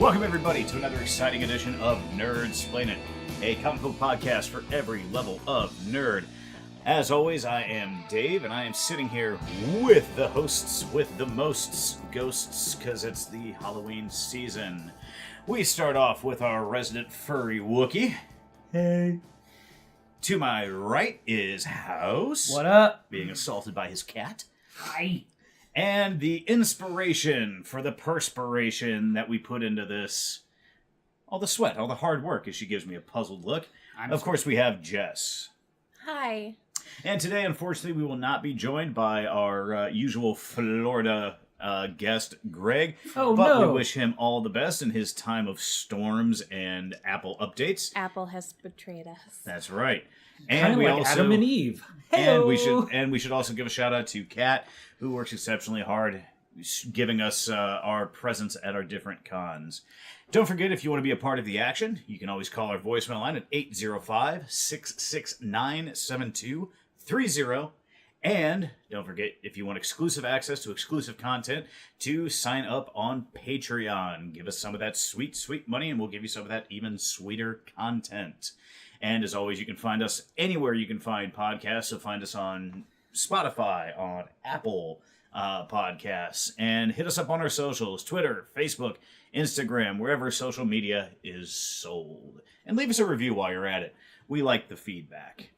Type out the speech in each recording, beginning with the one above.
Welcome, everybody, to another exciting edition of Nerdsplain It, a comic book podcast for every level of nerd. As always, I am Dave, and I am sitting here with the hosts with the most ghosts, because it's the Halloween season. We start off with our resident furry Wookiee. Hey. To my right is House. What up? Being assaulted by his cat. Hi. And the inspiration for the perspiration that we put into this. All the sweat, all the hard work, as she gives me a puzzled look. Of course, we have Jess. Hi. And today, unfortunately, we will not be joined by our usual Florida guest, Greg. Oh, but no. we wish him all the best in his time of storms and Apple updates. Apple has betrayed us. That's right. Kind And of we like also Adam and Eve. and we Hey-o. should also give a shout out to Kat, who works exceptionally hard, giving us our presence at our different cons. Don't forget, if you want to be a part of the action, you can always call our voicemail line at 805-669-7230. And don't forget, if you want exclusive access to exclusive content, to sign up on Patreon. Give us some of that sweet, sweet money, and we'll give you some of that even sweeter content. And as always, you can find us anywhere you can find podcasts. So find us on Spotify, on Apple Podcasts, and hit us up on our socials, Twitter, Facebook, Instagram, wherever social media is sold. And leave us a review while you're at it. We like the feedback.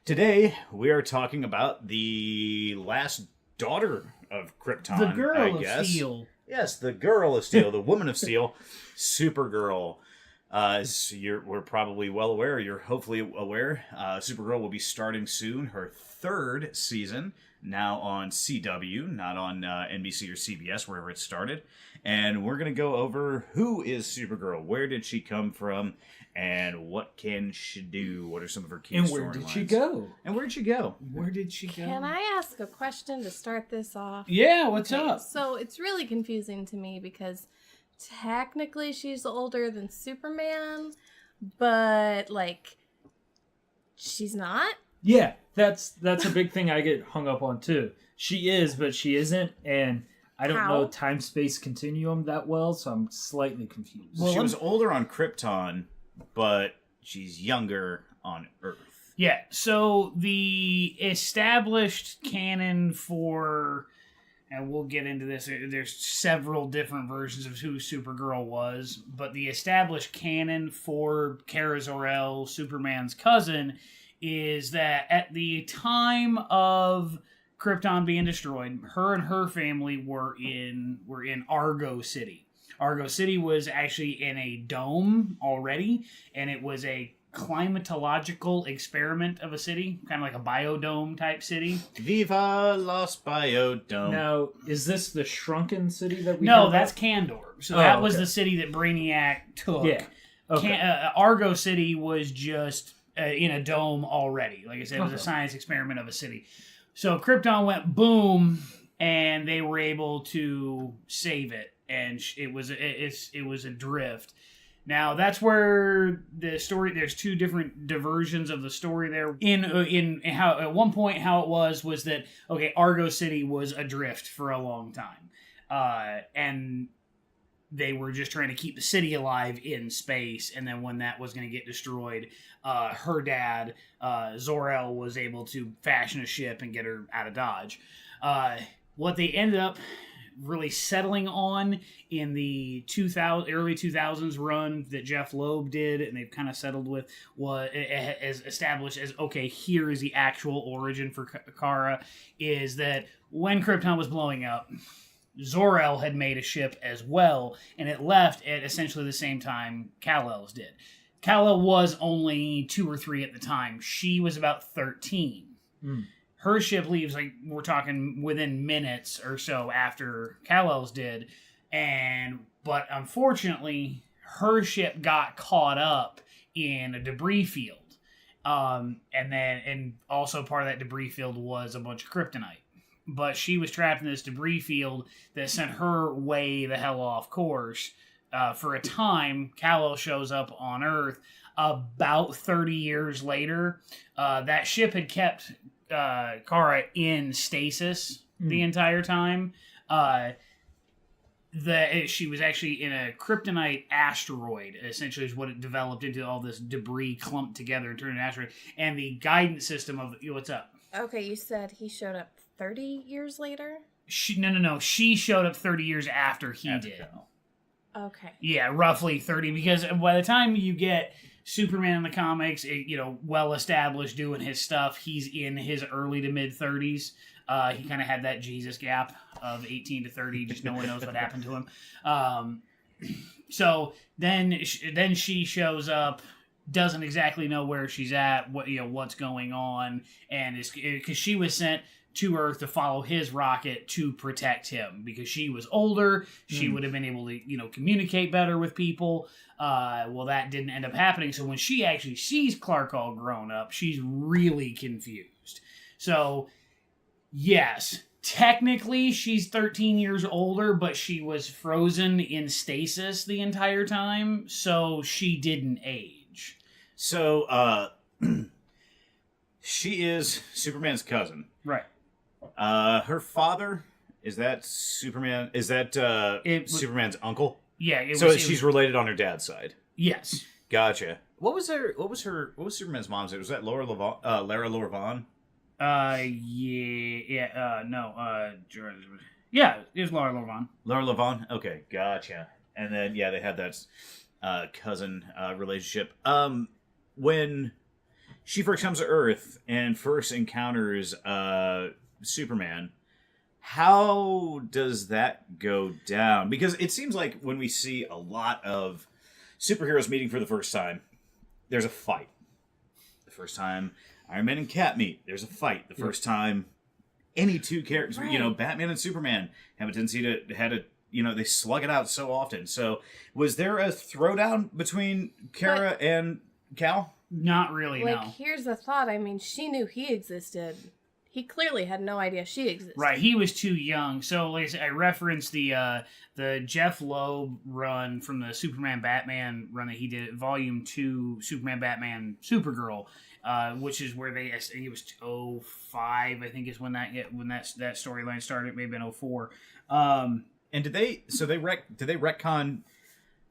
Today, we are talking about the last daughter of Krypton, The girl I of guess. steel. Yes, the girl of steel, the woman of steel, Supergirl. As we're probably well aware, you're hopefully aware, Supergirl will be starting soon, her third season, now on CW, not on NBC or CBS, wherever it started. And we're going to go over who is Supergirl, where did she come from, and what can she do? What are some of her key storylines? And where did she go? And where'd she go? Where did she go? Can I ask a question to start this off? Yeah, what's Okay, up? So it's really confusing to me because technically she's older than Superman, but like she's not. Yeah, that's a big thing I get hung up on too. She is, but she isn't, and I don't know time-space continuum that well, so I'm slightly confused. She was older on Krypton, but she's younger on Earth. Yeah, so the established canon for, and we'll get into this, there's several different versions of who Supergirl was, but the established canon for Kara Zor-El, Superman's cousin, is that at the time of Krypton being destroyed, her and her family were in Argo City. Argo City was actually in a dome already, and it was a climatological experiment of a city, kind of like a biodome type city. Viva Los Biodome. Now, is this the shrunken city that we No, have? that's Kandor. So that was okay. the city that Brainiac took. Yeah. Okay. Argo City was just in a dome already. Like I said, it was a Okay. science experiment of a city. So Krypton went boom, and they were able to save it, and it was adrift. Now that's where the story. There's two different diversions of the story there. In how at one point how it was that okay, Argo City was adrift for a long time, and they were just trying to keep the city alive in space. And then when that was going to get destroyed, her dad Zor-El was able to fashion a ship and get her out of Dodge. What they ended up really settling on in the early 2000s run that Jeff Loeb did, and they've kind of settled with, was as established as, okay, here is the actual origin for Kara, is that when Krypton was blowing up, Zor-El had made a ship as well, and it left at essentially the same time Kal-El's did. Kal-El was only 2 or 3 at the time. She was about 13. Her ship leaves, like, we're talking within minutes or so after Kal-El's did. But unfortunately, her ship got caught up in a debris field. And also part of that debris field was a bunch of kryptonite. But she was trapped in this debris field that sent her way the hell off course. For a time, Kal-El shows up on Earth. About 30 years later, that ship had kept Kara in stasis the entire time. she was actually in a kryptonite asteroid, essentially is what it developed into, all this debris clumped together and turned into an asteroid. And the guidance system of what's up? Okay, you said he showed up 30 years later? No. She showed up 30 years after he did. Okay. Yeah, roughly 30, because by the time you get Superman in the comics, well established doing his stuff, he's in his early to mid 30s. He kind of had that Jesus gap of 18 to 30, just no one knows what happened to him. So then she shows up, doesn't exactly know where she's at, what's going on, and because she was sent to Earth to follow his rocket to protect him, because she was older, she would have been able to communicate better with people. Well, that didn't end up happening. So when she actually sees Clark all grown up, she's really confused. So yes, technically she's 13 years older, but she was frozen in stasis the entire time, so she didn't age. So she is Superman's cousin. Right. Her father, is that Superman? Is that Superman's uncle? Yeah. She's related on her dad's side. Yes. Gotcha. What was Superman's mom's name? Was that Lara Lorvan? Yeah, it was Lara Lorvan. Lara Lorvan? Okay, gotcha. And then, they had that cousin relationship. When she first comes to Earth and first encounters Superman, how does that go down? Because it seems like when we see a lot of superheroes meeting for the first time, there's a fight. The first time Iron Man and Cap meet, there's a fight. The first time any two characters, right. Batman and Superman have a tendency they slug it out so often. So was there a throwdown between Kara and Cal? Not really, no. Here's the thought. I mean, she knew he existed. He clearly had no idea she existed. Right, he was too young. So, like I said, I referenced the Jeff Loeb run from the Superman Batman run that he did, Volume 2, Superman Batman Supergirl, which is where I think it was 05, I think is when that storyline started, maybe in 04. And did they retcon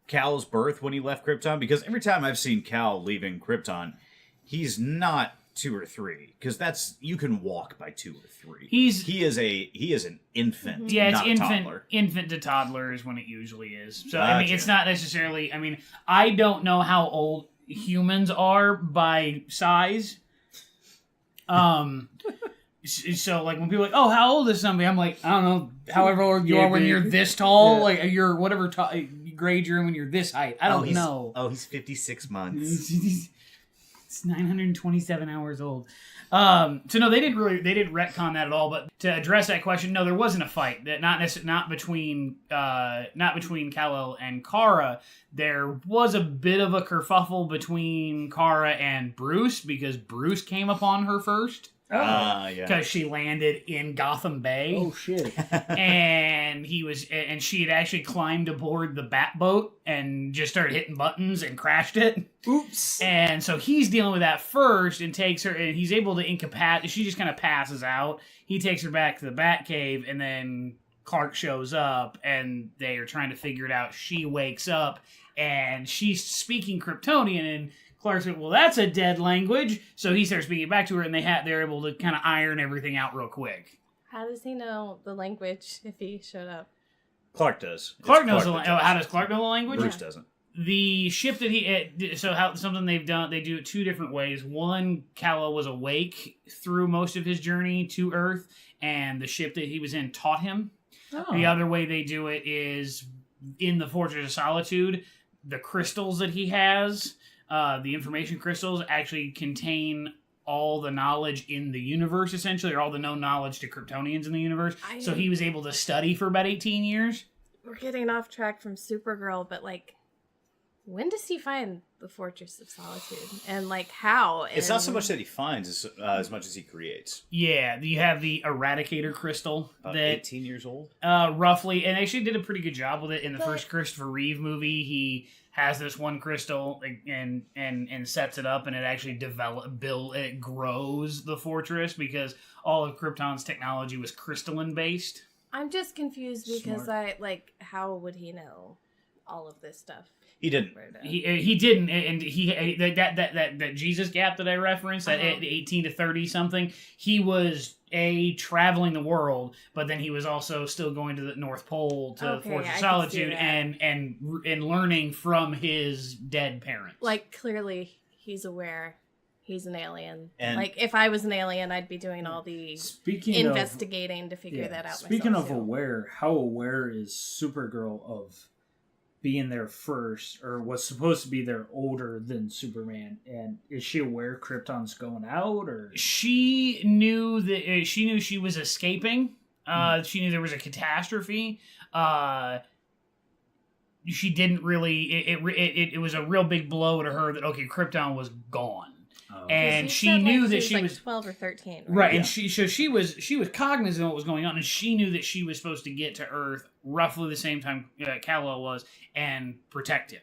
Cal's birth when he left Krypton? Because every time I've seen Cal leaving Krypton, he's not 2 or 3, because you can walk by 2 or 3. He is an infant. Yeah, it's not infant. Toddler. Infant to toddler is when it usually is. So Gotcha. I mean, it's not necessarily. I mean, I don't know how old humans are by size. So like when people are like, oh, how old is somebody? I'm like, I don't know. However old you are when you're this tall, like you're whatever grade you're in when you're this height. I don't know. Oh, he's 56 months. It's 927 hours old. So no, they didn't retcon that at all. But to address that question, no, there wasn't a fight. That not between Kal-El and Kara. There was a bit of a kerfuffle between Kara and Bruce, because Bruce came upon her first. Yeah. Because she landed in Gotham Bay. Oh shit! And she had actually climbed aboard the Batboat and just started hitting buttons and crashed it. Oops! And so he's dealing with that first and takes her, and he's able to incapacitate. She just kind of passes out. He takes her back to the Batcave, and then Clark shows up, and they are trying to figure it out. She wakes up, and she's speaking Kryptonian, and Clark's like, well, that's a dead language. So he starts speaking back to her, and they're able to kind of iron everything out real quick. How does he know the language if he showed up? Clark does. Clark knows the language. Oh, how does Clark know the language? Bruce doesn't. The ship that something they've done, they do it 2 different ways. One, Kal-El was awake through most of his journey to Earth, and the ship that he was in taught him. Oh. The other way they do it is in the Fortress of Solitude. The crystals that he has, the information crystals, actually contain all the knowledge in the universe, essentially, or all the known knowledge to Kryptonians in the universe. So he was able to study for about 18 years. We're getting off track from Supergirl, but when does he find the Fortress of Solitude? And how? It's not so much that he finds as much as he creates. Yeah, you have the Eradicator crystal. About that 18 years old? Roughly, and actually did a pretty good job with it in the first Christopher Reeve movie. He has this one crystal and sets it up, and it actually grows the fortress, because all of Krypton's technology was crystalline based. I'm just confused because how would he know all of this stuff? He didn't. He didn't, and that Jesus gap that I referenced, that 18 to 30 something, he was traveling the world, but then he was also still going to the North Pole to Forge of Solitude and learning from his dead parents. Like, clearly he's aware he's an alien. And like, if I was an alien, I'd be doing all the investigating to figure that out. Speaking of aware, how aware is Supergirl of being there first, or was supposed to be there older than Superman? And is she aware Krypton's going out, or she knew she was escaping? She knew there was a catastrophe. She didn't really. It was a real big blow to her that Krypton was gone. And she knew that she was 12 or 13, right? And she was cognizant of what was going on, and she knew that she was supposed to get to Earth roughly the same time Kal-El was and protect him.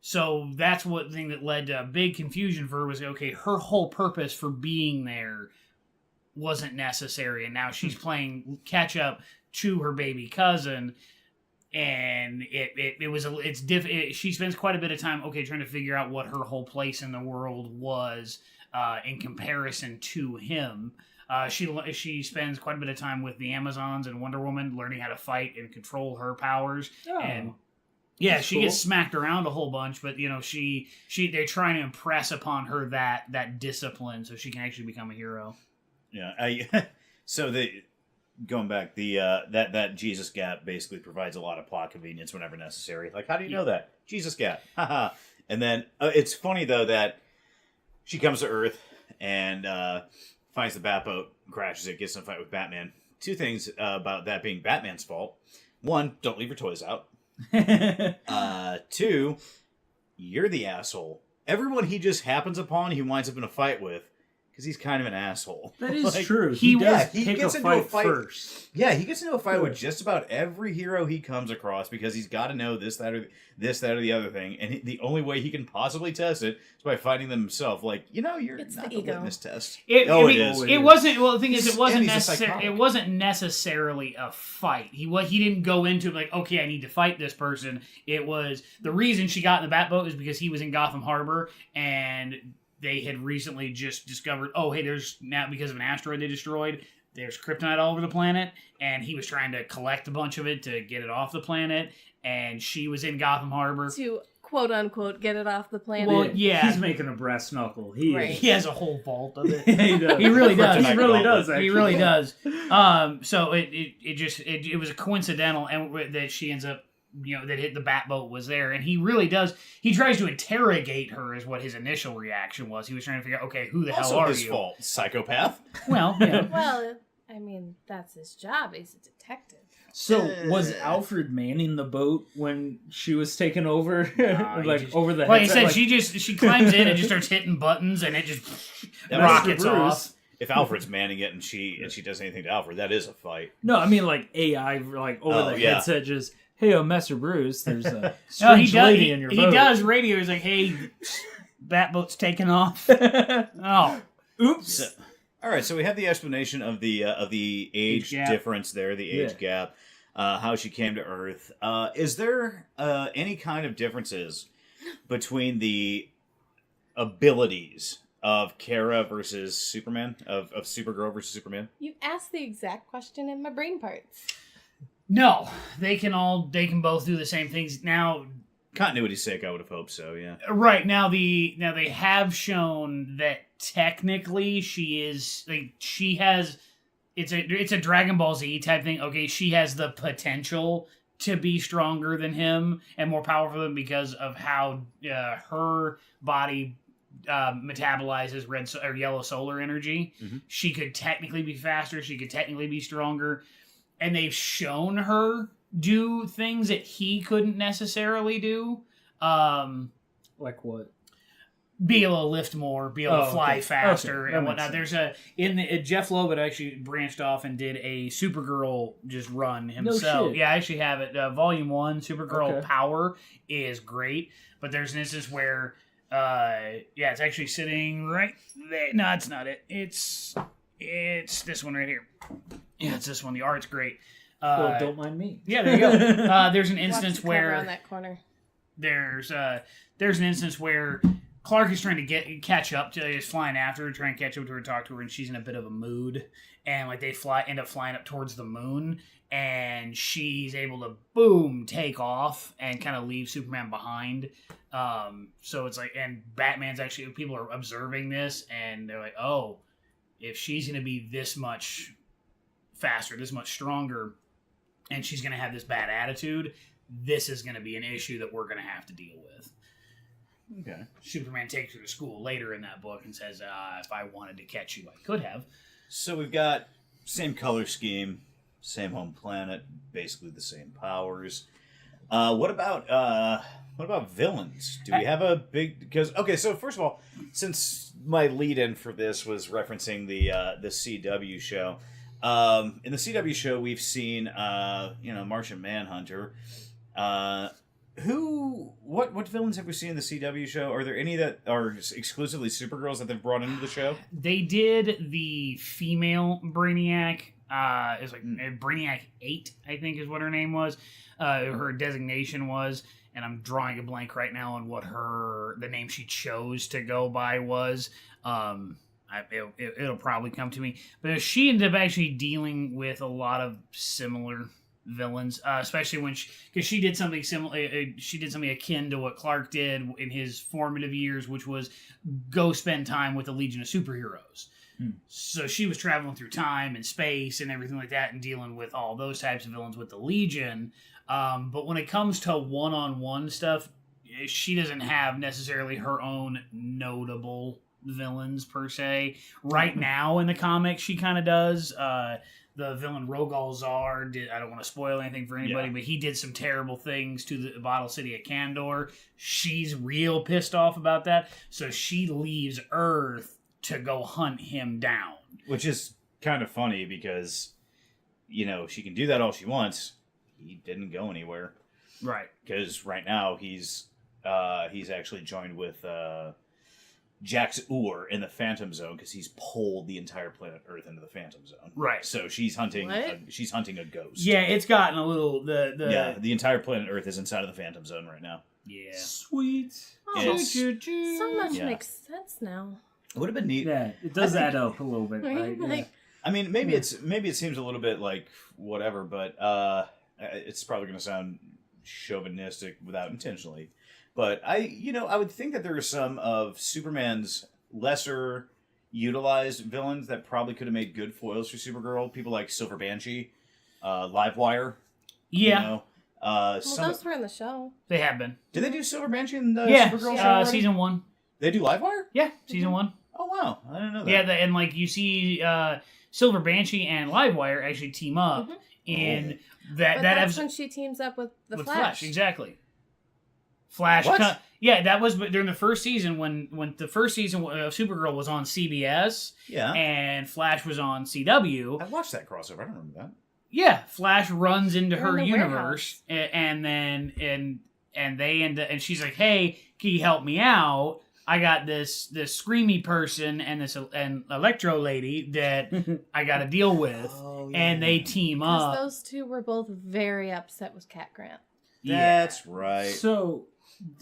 So that's what thing that led to a big confusion for her was her whole purpose for being there wasn't necessary, and now she's playing catch up to her baby cousin. And she spends quite a bit of time trying to figure out what her whole place in the world was in comparison to him. She spends quite a bit of time with the Amazons and Wonder Woman, learning how to fight and control her powers. And she gets smacked around a whole bunch, but they're trying to impress upon her that discipline so she can actually become a hero. Yeah, going back, that Jesus gap basically provides a lot of plot convenience whenever necessary. Like, how do you know that? Jesus gap. Haha. And then it's funny, though, that she comes to Earth and finds the Batboat, crashes it, gets in a fight with Batman. Two things about that being Batman's fault. One, don't leave your toys out. Two, you're the asshole. Everyone he just happens upon, he winds up in a fight with, because he's kind of an asshole. That is true. He gets into a fight first. Yeah, he gets into a fight with just about every hero he comes across because he's got to know this, that, or the other thing. And the only way he can possibly test it is by fighting them himself. Like, you're it's not the the ego. litmus test. It is. It wasn't. Well, the thing is, it It wasn't necessarily a fight. He didn't go into it like, okay, I need to fight this person. It was the reason she got in the Batboat is because he was in Gotham Harbor and they had recently just discovered, there's now, because of an asteroid they destroyed, there's kryptonite all over the planet, and he was trying to collect a bunch of it to get it off the planet, and she was in Gotham Harbor. To, quote unquote, get it off the planet. Well, yeah. He's making a brass knuckle. He has a whole vault of it. He does. He really does. He really does, actually. He really does. So it was a coincidental and that she ends up, that the Batboat was there, and he really does. He tries to interrogate her, is what his initial reaction was. He was trying to figure out, who the hell are you? Also his fault, psychopath. Well, yeah. Well, I mean, that's his job. He's a detective. So, was Alfred manning the boat when she was taken over? Over the head? Well, he said she climbs in and just starts hitting buttons, and it just rockets off. If Alfred's manning it and she does anything to Alfred, that is a fight. No, I mean AI, over the headset, just, hey, Master Bruce, there's a strange lady in your boat. He does radio. He's like, hey, Batboat's taking off. Oh, oops. All right, so we have the explanation of the age difference there, the age gap, how she came to Earth. Is there any kind of differences between the abilities of Kara versus Superman, of Supergirl versus Superman? You asked the exact question in my brain parts. No, they can both do the same things. Now, continuity's sake, I would have hoped so, yeah. Right, now they have shown that technically she has it's a Dragon Ball Z type thing. Okay, she has the potential to be stronger than him and more powerful than him because of how her body metabolizes red or yellow solar energy. Mm-hmm. She could technically be faster, she could technically be stronger. And they've shown her do things that he couldn't necessarily do. Like what? Be able to lift more, be able to fly faster, and whatnot. There's Jeff Loeb had actually branched off and did a Supergirl just run himself. No shit. Yeah, I actually have it. Volume 1, Supergirl Power is great, but there's an instance where, it's actually sitting right there. No, it's not it. It's this one right here. Yeah, it's this one. The art's great. Well, don't mind me. Yeah, there you go. There's an Watch instance the cover where on that corner. there's an instance where Clark is trying to catch up to her, is flying after her, trying to catch up to her, talk to her, and she's in a bit of a mood. And like they end up flying up towards the moon, and she's able to boom take off and kind of leave Superman behind. So it's like, and Batman's actually, people are observing this, and they're like, oh, if she's going to be this much faster, this much stronger, and she's going to have this bad attitude, this is going to be an issue that we're going to have to deal with. Okay. Superman takes her to school later in that book and says, if I wanted to catch you, I could have. So we've got same color scheme, same home planet, basically the same powers. What about villains? Do we have a big... Because, okay, so first of all, since my lead-in for this was referencing the CW show, in the CW show we've seen, Martian Manhunter. What villains have we seen in the CW show? Are there any that are exclusively Supergirls that they've brought into the show? They did the female Brainiac. It's like Brainiac 8, I think is what her name was. Her designation was, and I'm drawing a blank right now on what the name she chose to go by was. It'll probably come to me. But she ended up actually dealing with a lot of similar villains, especially when because she did something similar. She did something akin to what Clark did in his formative years, which was go spend time with the Legion of Superheroes. So she was traveling through time and space and everything like that, and dealing with all those types of villains with the Legion. But when it comes to one-on-one stuff, she doesn't have necessarily her own notable villains per se. Right now in the comics, she kind of does. The villain Rogal Zar I don't want to spoil anything for anybody, but he did some terrible things to the Bottle City of Kandor. She's real pissed off about that, so she leaves Earth to go hunt him down. Which is kind of funny because, she can do that all she wants. He didn't go anywhere. Right. Because right now he's actually joined with Jax Ur in the Phantom Zone because he's pulled the entire planet Earth into the Phantom Zone. Right. So she's hunting. What? She's hunting a ghost. Yeah, it's gotten a little the entire planet Earth is inside of the Phantom Zone right now. Yeah. Sweet. Oh, It's- so much Yeah. makes sense now. It would have been neat. Yeah, it does add up a little bit, right? Like, Yeah. I mean, maybe it seems a little bit like whatever, but it's probably going to sound chauvinistic without intentionally. But I would think that there are some of Superman's lesser utilized villains that probably could have made good foils for Supergirl. People like Silver Banshee, Livewire. Yeah. those were in the show. They have been. Did they do Silver Banshee in the Yeah. Supergirl show already? Season 1. They do Livewire? Yeah, season 1. Oh wow, I didn't know that. Yeah, and like you see Silver Banshee and Livewire actually team up in that But that that's episode when she teams up with the with Flash. exactly. Flash. What? Yeah, that was during the first season when the first season of Supergirl was on CBS. Yeah. And Flash was on CW. I watched that crossover. I don't remember that. Yeah, Flash runs into They're her in the universe, and then they end up, and she's like, "Hey, can you help me out? I got this screamy person and this Electro lady that I got to deal with," and they team Because up. those two were both very upset with Cat Grant. That's right. So,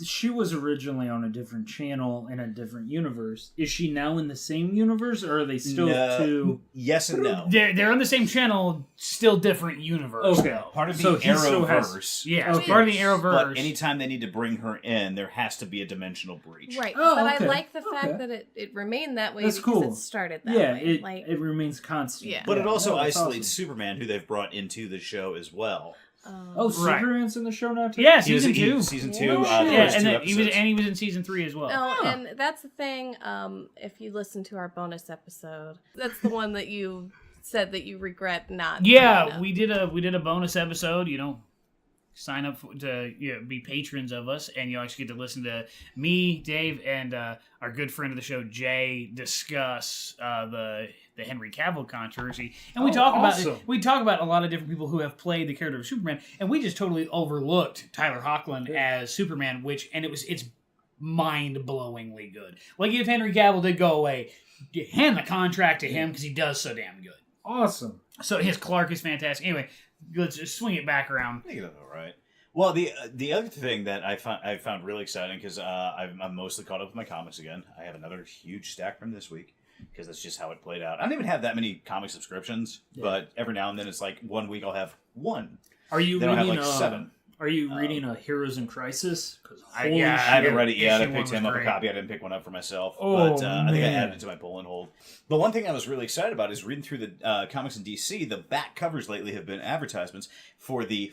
she was originally on a different channel in a different universe. Is she now in the same universe, or are they still two? Yes and no. They're on the same channel, still different universe. Okay. though. Part of the So he still Arrowverse. Yeah, Okay. part of the Arrowverse. But anytime they need to bring her in, there has to be a dimensional breach. Right. Oh, but okay. I like the fact Okay. that it remained that way That's because cool. it started that Yeah, way. it remains constant. Yeah. But it also Oh, that's isolates awesome. Superman, who they've brought into the show as well. Oh, Right. Superman's in the show now too. Yeah, He was season in 2. Season 2. Oh, the shit. Yeah, first and two then he episodes. was in season 3 as well. Oh, Huh. and that's the thing. If you listen to our bonus episode, that's the one that you said that you regret not. Yeah, bringing up. we did a bonus episode. Sign up to be patrons of us, and you actually get to listen to me, Dave, and our good friend of the show, Jay, discuss the Henry Cavill controversy. And we talk awesome. about a lot of different people who have played the character of Superman, and we just totally overlooked Tyler Hoechlin as Superman, it's mind-blowingly good. Like if Henry Cavill did go away, hand the contract to him because he does so damn good. Awesome. So his Clark is fantastic. Anyway, let's just swing it back around. I think that's all right. Well, the other thing that I found really exciting, because I'm mostly caught up with my comics again. I have another huge stack from this week, because that's just how it played out. I don't even have that many comic subscriptions, but every now and then it's like 1 week I'll have one. Are you then reading I'll have like 7. Are you reading a Heroes in Crisis? I haven't read it yet. I picked him up a copy. I didn't pick one up for myself. But I think I added it to my pull and hold. But one thing I was really excited about is reading through the comics in DC. The back covers lately have been advertisements for the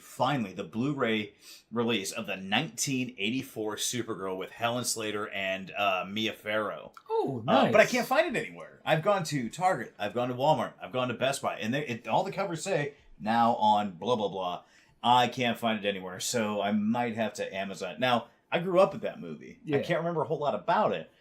Blu-ray release of the 1984 Supergirl with Helen Slater and Mia Farrow. Oh, nice. But I can't find it anywhere. I've gone to Target. I've gone to Walmart. I've gone to Best Buy. And all the covers say, now on blah, blah, blah. I can't find it anywhere, so I might have to Amazon. Now, I grew up with that movie. Yeah. I can't remember a whole lot about it.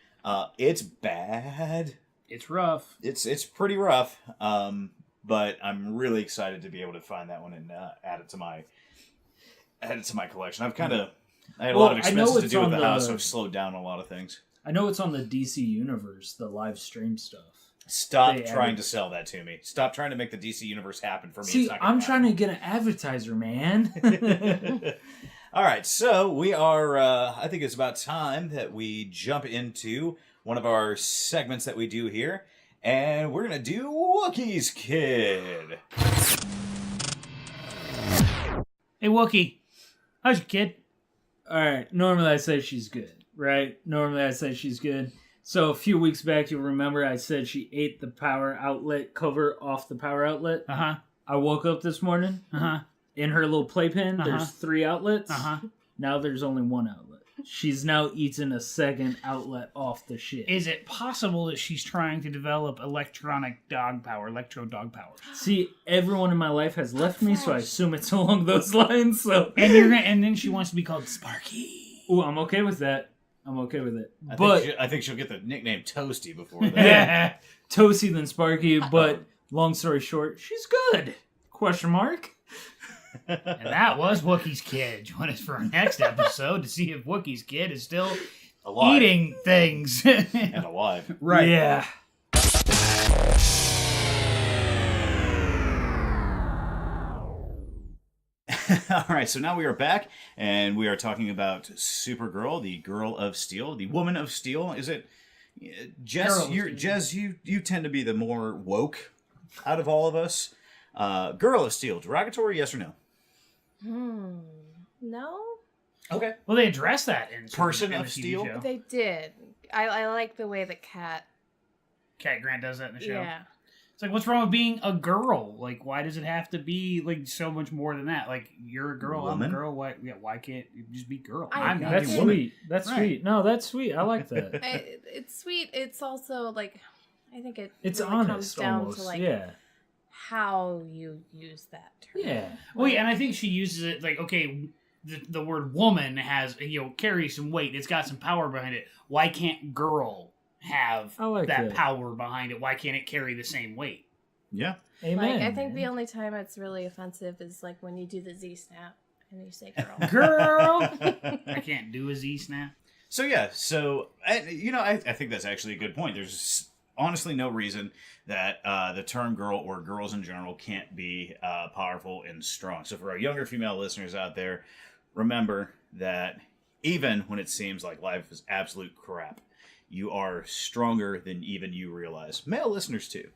It's bad. It's rough. It's pretty rough. But I'm really excited to be able to find that one and add it to my collection. I had a lot of expenses to do with the house, so I've slowed down a lot of things. I know it's on the DC Universe, the live stream stuff. Stop trying to sell that to me. Stop trying to make the DC Universe happen for me. See, I'm trying to get an advertiser, man. All right, so we are, I think it's about time that we jump into one of our segments that we do here, and we're going to do Wookie's Kid. Hey, Wookie. How's your kid? All right, normally I say she's good, right? Normally I say she's good. So a few weeks back, you'll remember I said she ate the power outlet cover off the power outlet. Uh-huh. I woke up this morning. Uh-huh. In her little playpen, there's 3 outlets. Uh-huh. Now there's only 1 outlet. She's now eaten a second outlet off the shit. Is it possible that she's trying to develop electro dog power? See, everyone in my life has left me, so I assume it's along those lines. So, and then she wants to be called Sparky. Ooh, I'm okay with that. I'm okay with it. I think she'll get the nickname Toasty before that. Yeah, Toasty than Sparky, but long story short, she's good. Question mark. And that was Wookie's Kid. Join us for our next episode to see if Wookie's Kid is still alive. Eating things. And alive. Right. Yeah. All right, so now we are back, and we are talking about Supergirl, the Girl of Steel, the Woman of Steel. Is it, Jess? Jess, you tend to be the more woke out of all of us. Girl of Steel, derogatory? Yes or no? No. Okay. Well, they addressed that in Person in of the TV Steel. show. They did. I like the way the Cat Grant does that in the show. Yeah. It's like, what's wrong with being a girl? Like, why does it have to be like so much more than that? Like, you're a girl, Woman? I'm a girl. Why can't you just be girl? That's a woman. sweet. That's sweet. No, that's sweet. I like that. It's sweet. It's also like, I think it's really honest comes down almost. to like how you use that term. Yeah. Well, yeah, and I think she uses it like, okay, the word woman has, carries some weight. It's got some power behind it. Why can't girl have that power behind it? Why can't it carry the same weight? Yeah. Amen. Like, I think the only time it's really offensive is like when you do the Z snap and you say girl. Girl! I can't do a Z snap. So, yeah. So, I think that's actually a good point. There's honestly no reason that the term girl or girls in general can't be powerful and strong. So for our younger female listeners out there, remember that even when it seems like life is absolute crap, you are stronger than even you realize. Male listeners too.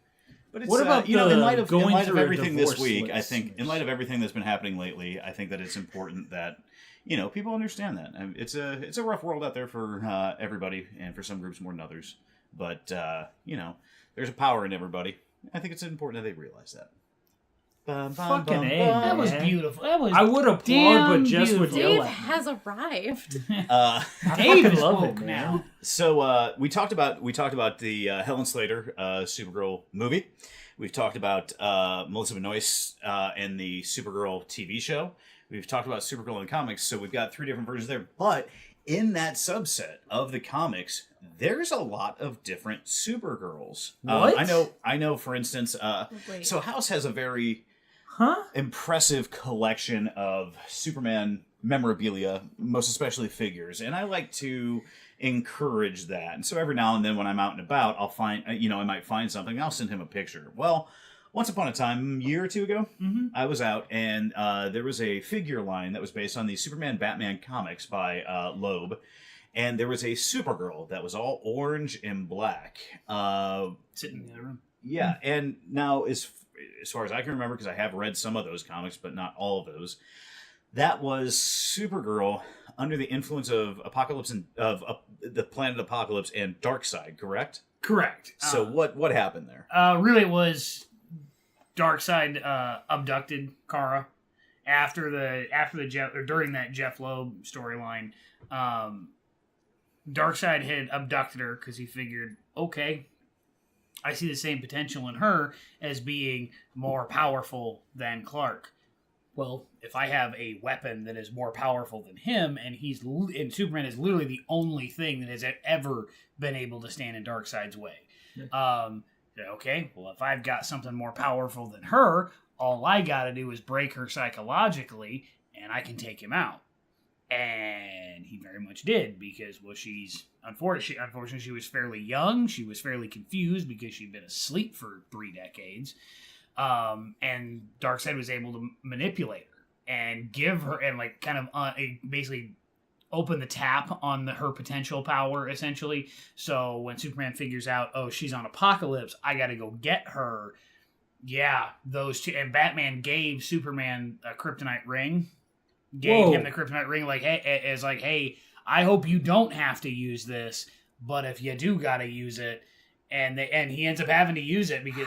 But it's, what about in light of everything this week, I think in light of everything that's been happening lately, I think that it's important that people understand that. It's a rough world out there for everybody, and for some groups more than others. But there's a power in everybody. I think it's important that they realize that. Fucking A. That was beautiful. I would applaud, but Jess would yell Dave at me. has arrived. Dave is love woke it, now. man. So we talked about the Helen Slater Supergirl movie. We've talked about Melissa Benoist in the Supergirl TV show. We've talked about Supergirl in the comics. So we've got 3 different versions there. But in that subset of the comics, there's a lot of different Supergirls. What? I know. For instance, so House has a very impressive collection of Superman memorabilia, most especially figures, and I like to encourage that. And so every now and then, when I'm out and about, I'll find, I might find something. I'll send him a picture. Well, Once upon a time, a year or two ago, Mm-hmm. I was out and there was a figure line that was based on the Superman Batman comics by Loeb. And there was a Supergirl that was all orange and black. Sitting in the other room. Yeah, and now as far as I can remember, because I have read some of those comics, but not all of those, that was Supergirl under the influence of Apocalypse and of the planet Apocalypse and Darkseid, correct? Correct. So what happened there? Really, it was Darkseid abducted Kara after the Jeff, or during that Jeff Loeb storyline. Darkseid had abducted her because he figured, okay, I see the same potential in her as being more powerful than Clark. Well, if I have a weapon that is more powerful than him, and Superman is literally the only thing that has ever been able to stand in Darkseid's way. Okay, well, if I've got something more powerful than her, all I gotta do is break her psychologically, and I can take him out. And he very much did, because, well, unfortunately, she was fairly young. She was fairly confused because she'd been asleep for 3 decades. And Darkseid was able to manipulate her and give her, and like kind of basically open the tap on her potential power, essentially. So when Superman figures out, oh, she's on Apocalypse, I got to go get her. Yeah, those two, and Batman gave Superman a kryptonite ring. Gave him the kryptonite ring, hey, I hope you don't have to use this, but if you do got to use it, and he ends up having to use it because.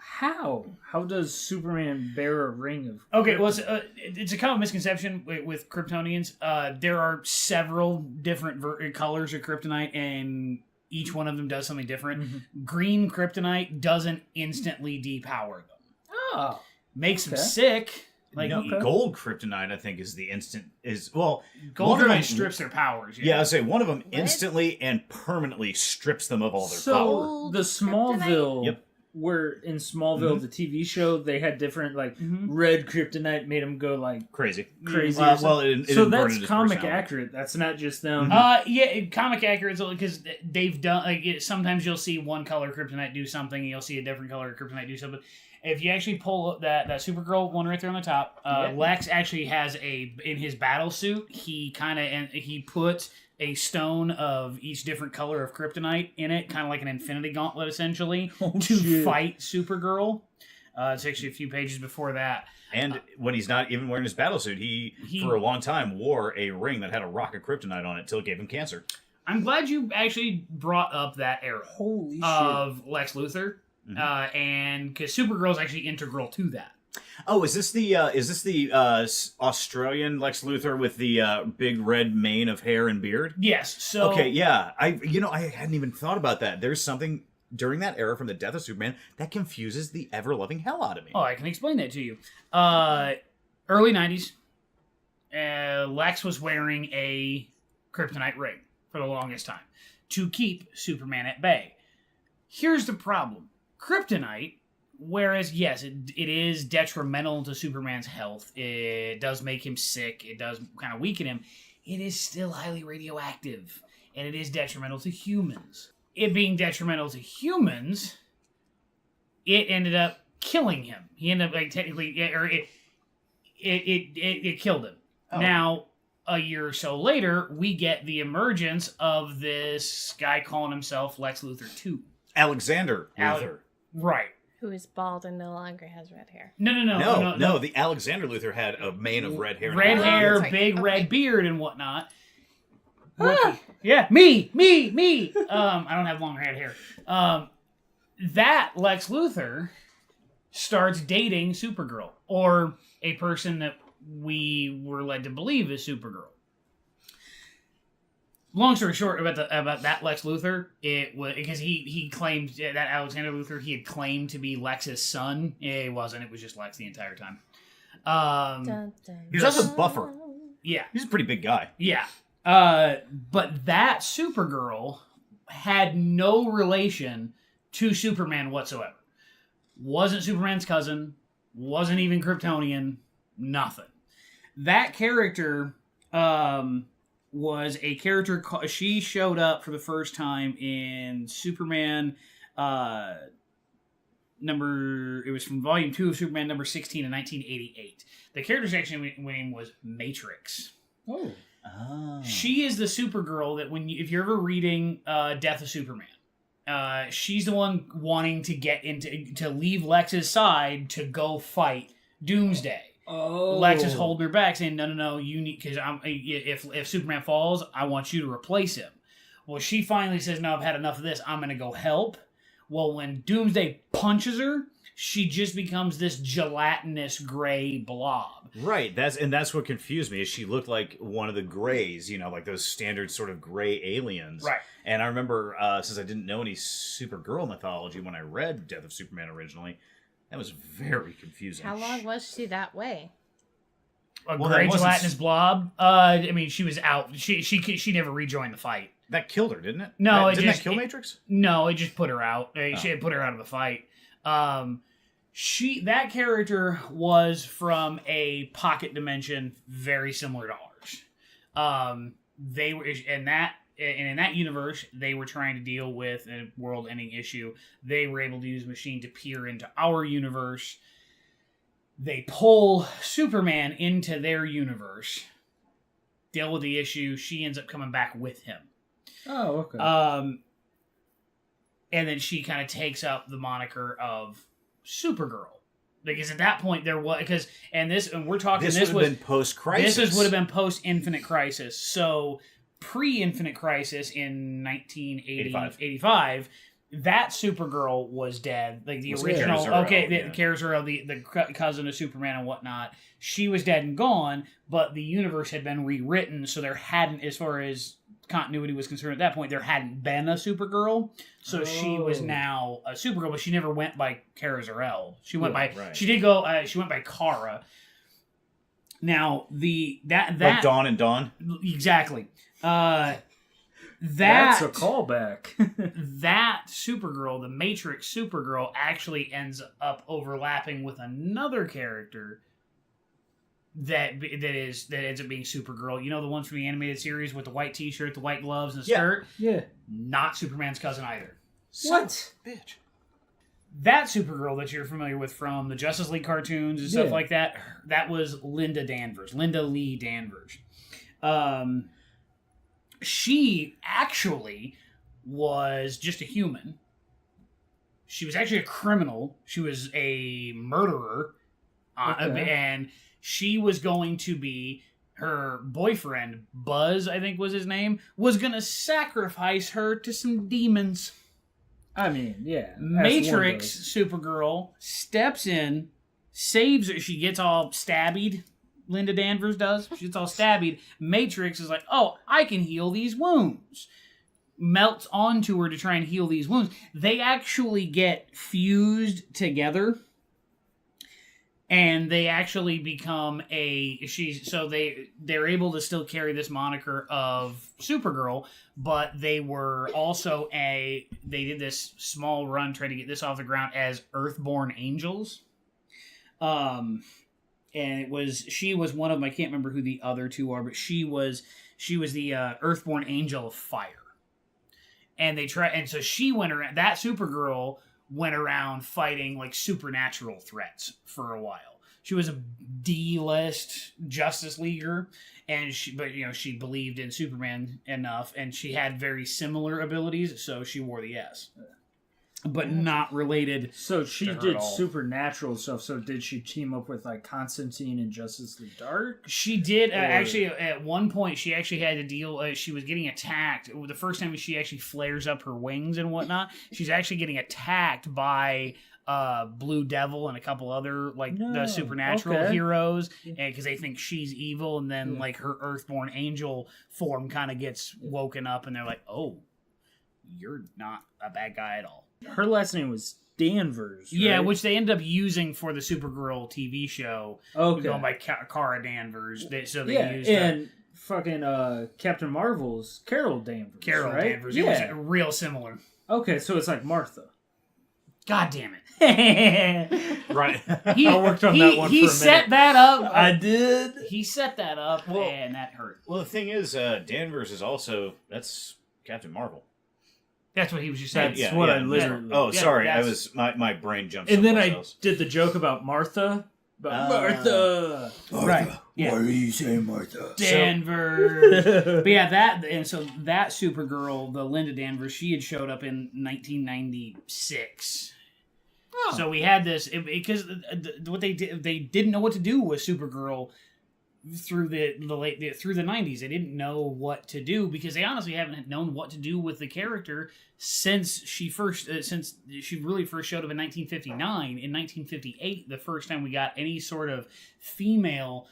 How does Superman bear a ring of? Okay, well, it's a common misconception with Kryptonians. There are several different colors of kryptonite, and each one of them does something different. Mm-hmm. Green kryptonite doesn't instantly depower them. Oh, makes them sick. Gold kryptonite, I think, is the instant gold kryptonite strips their powers. Yeah, I'd say one of them instantly and permanently strips them of all their power. So the Smallville. Where in Smallville, the TV show, they had different, red kryptonite made them go, crazy. So that's comic accurate. That's not just them. Comic accurate, because they've done, sometimes you'll see one color kryptonite do something, and you'll see a different color kryptonite do something. If you actually pull up that Supergirl one right there on the top, Lex actually has in his battle suit, he puts a stone of each different color of kryptonite in it, kind of like an infinity gauntlet, essentially, to fight Supergirl. It's actually a few pages before that. And when he's not even wearing his battle suit, he for a long time wore a ring that had a rock of kryptonite on it till it gave him cancer. I'm glad you actually brought up that era of Lex Luthor. Mm-hmm. And because Supergirl is actually integral to that. Oh, is this the Australian Lex Luthor with the big red mane of hair and beard? Yes. So okay, yeah. I hadn't even thought about that. There's something during that era from the death of Superman that confuses the ever loving hell out of me. Oh, I can explain that to you. Early 90s, Lex was wearing a kryptonite ring for the longest time to keep Superman at bay. Here's the problem. Kryptonite, whereas, yes, it is detrimental to Superman's health. It does make him sick. It does kind of weaken him. It is still highly radioactive, and it is detrimental to humans. It being detrimental to humans, it ended up killing him. He ended up, it killed him. Oh. Now, a year or so later, we get the emergence of this guy calling himself Lex Luthor 2. Alexander Luthor. Right. Who is bald and no longer has red hair. No. The Alexander Luthor had a mane of red hair. Red hair, big red beard, and whatnot. Yeah, me. I don't have long red hair. That Lex Luthor starts dating Supergirl, or a person that we were led to believe is Supergirl. Long story short, about that Lex Luthor, it was because he claimed that Alexander Luthor, he had claimed to be Lex's son. It wasn't. It was just Lex the entire time. He's also a buffer. Yeah, he's a pretty big guy. Yeah, but that Supergirl had no relation to Superman whatsoever. Wasn't Superman's cousin. Wasn't even Kryptonian. Nothing. That character. Was a character. She showed up for the first time in Superman It was from Volume 2 of Superman number 16 in 1988. The character's actually name was Matrix. Oh. She is the Supergirl that if you're ever reading Death of Superman, she's the one wanting to get to leave Lex's side to go fight Doomsday. Oh. Lex is holding her back, saying, "No, you need because if Superman falls, I want you to replace him." Well, she finally says, "No, I've had enough of this. I'm going to go help." Well, when Doomsday punches her, she just becomes this gelatinous gray blob. Right. That's what confused me. Is she looked like one of the Greys, like those standard sort of gray aliens. Right. And I remember, since I didn't know any Supergirl mythology when I read Death of Superman originally, that was very confusing. How long was she that way? Gray gelatinous blob. I mean, she was out. She never rejoined the fight. That killed her, didn't it? No, didn't that kill Matrix? No, it just put her out. She had put her out of the fight. That character was from a pocket dimension very similar to ours. They were in that universe, they were trying to deal with a world-ending issue. They were able to use a machine to peer into our universe. They pull Superman into their universe, deal with the issue. She ends up coming back with him. Oh, okay. And then she kind of takes up the moniker of Supergirl. Because at that point there was this would have been post-Crisis. This would have been post-Infinite Crisis. So pre-Infinite Crisis in 1985, that Supergirl was dead. Like the original, Kara-Zor-El, the cousin of Superman and whatnot. She was dead and gone, but the universe had been rewritten, so there hadn't, as far as continuity was concerned at that point, there hadn't been a Supergirl. So she was now a Supergirl, but she never went by Kara-Zor-El. She went by she went by Kara. Now like Dawn and Dawn? Exactly. That's a callback. That Supergirl, the Matrix Supergirl, actually ends up overlapping with another character that ends up being Supergirl. You know, the ones from the animated series with the white t-shirt, the white gloves, and the skirt? Yeah. Not Superman's cousin either. What? Bitch. That Supergirl that you're familiar with from the Justice League cartoons and stuff like that, that was Linda Lee Danvers. She actually was just a human. She was actually a criminal. She was a murderer. And she was going to be, her boyfriend, Buzz, I think was his name, was going to sacrifice her to some demons. I mean, yeah. Matrix Supergirl steps in, saves her. She gets all stabbied. Linda Danvers does. She gets all stabbied. Matrix is like, oh, I can heal these wounds. Melts onto her to try and heal these wounds. They actually get fused together. And they actually become they're able to still carry this moniker of Supergirl, but they were also they did this small run trying to get this off the ground as Earthborn Angels. And she was one of them. I can't remember who the other two are, but she was the Earthborn Angel of Fire. And so she went around, that Supergirl went around fighting like supernatural threats for a while. She was a D-list Justice Leaguer, but she believed in Superman enough, and she had very similar abilities, so she wore the S. But not related. So she did supernatural stuff. So did she team up with like Constantine and Justice League Dark? She did. Actually, at one point, she actually had to deal. She was getting attacked. The first time she actually flares up her wings and whatnot, she's actually getting attacked by Blue Devil and a couple other the supernatural heroes, because they think she's evil, and then like her Earthborn Angel form kind of gets woken up, and they're like, "Oh, you're not a bad guy at all." Her last name was Danvers, right? Yeah, which they ended up using for the Supergirl TV show. Okay. Going by Kara Danvers. They used... and fucking Captain Marvel's Carol Danvers, Danvers. It was real similar. Okay, so it's like Martha. God damn it. Right. I worked on that one for a minute. He set that up. I did. He set that up, and that hurt. Well, the thing is, Danvers is also... That's Captain Marvel. That's what he was just saying. That's what I literally... Oh, sorry. I was... My brain jumped and then else. did the joke about Martha. Martha! Right. Yeah. Why are you saying Martha? Danvers. But yeah, that Supergirl, the Linda Danvers, she had showed up in 1996. Oh. So we had this because what they did, they didn't know what to do with Supergirl through the 90s. They didn't know what to do because they honestly haven't known what to do with the character since she really first showed up in 1959. In 1958, the first time we got any sort of female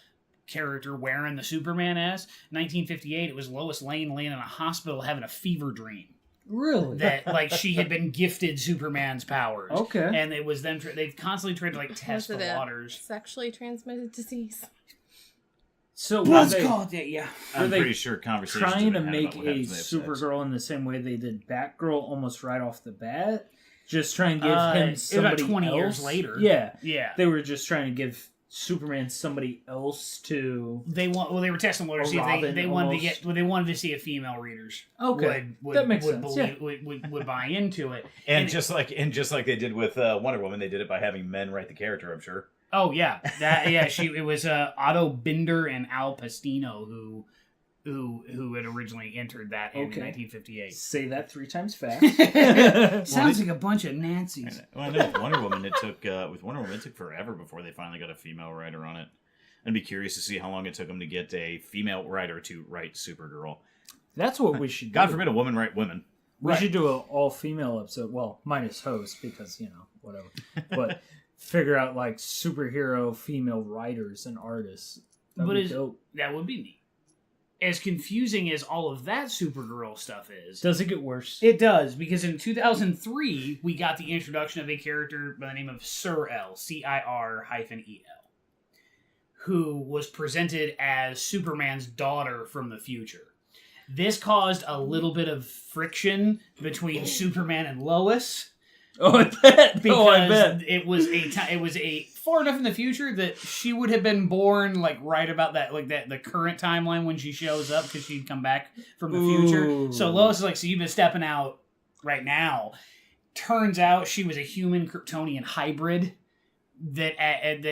character wearing the Superman S. 1958, it was Lois Lane laying in a hospital having a fever dream. Really? That like she had been gifted Superman's powers. Okay. And it was then they've constantly tried to like test the waters. Sexually transmitted disease. So I'm pretty sure conversations trying to make a Supergirl in the same way they did Batgirl almost right off the bat. Just trying to give him somebody about 20 else. years later. Yeah. They were just trying to give Superman somebody else to. They were testing waters. See if they wanted to see if female readers that makes sense. Would buy into it. And just like they did with Wonder Woman, they did it by having men write the character. I'm sure. Oh yeah, it was Otto Binder and Al Pacino who had originally entered that in 1958. Say that 3 times fast. Sounds like a bunch of Nancy's. Well, I know with Wonder Woman it took forever before they finally got a female writer on it. I'd be curious to see how long it took them to get a female writer to write Supergirl. That's what we should do. God forbid a woman write women. We should do an all-female episode. Well, minus host because whatever. But figure out like superhero female writers and artists. That would be neat. As confusing as all of that Supergirl stuff is, does it get worse? It does, because in 2003 we got the introduction of a character by the name of Cir-El, CIR-EL, who was presented as Superman's daughter from the future. This caused a little bit of friction between Superman and Lois. Oh, I bet. Because it was a far enough in the future that she would have been born like right about that, like that the current timeline when she shows up because she'd come back from the future. So Lois is like, so you've been stepping out right now. Turns out she was a human Kryptonian hybrid that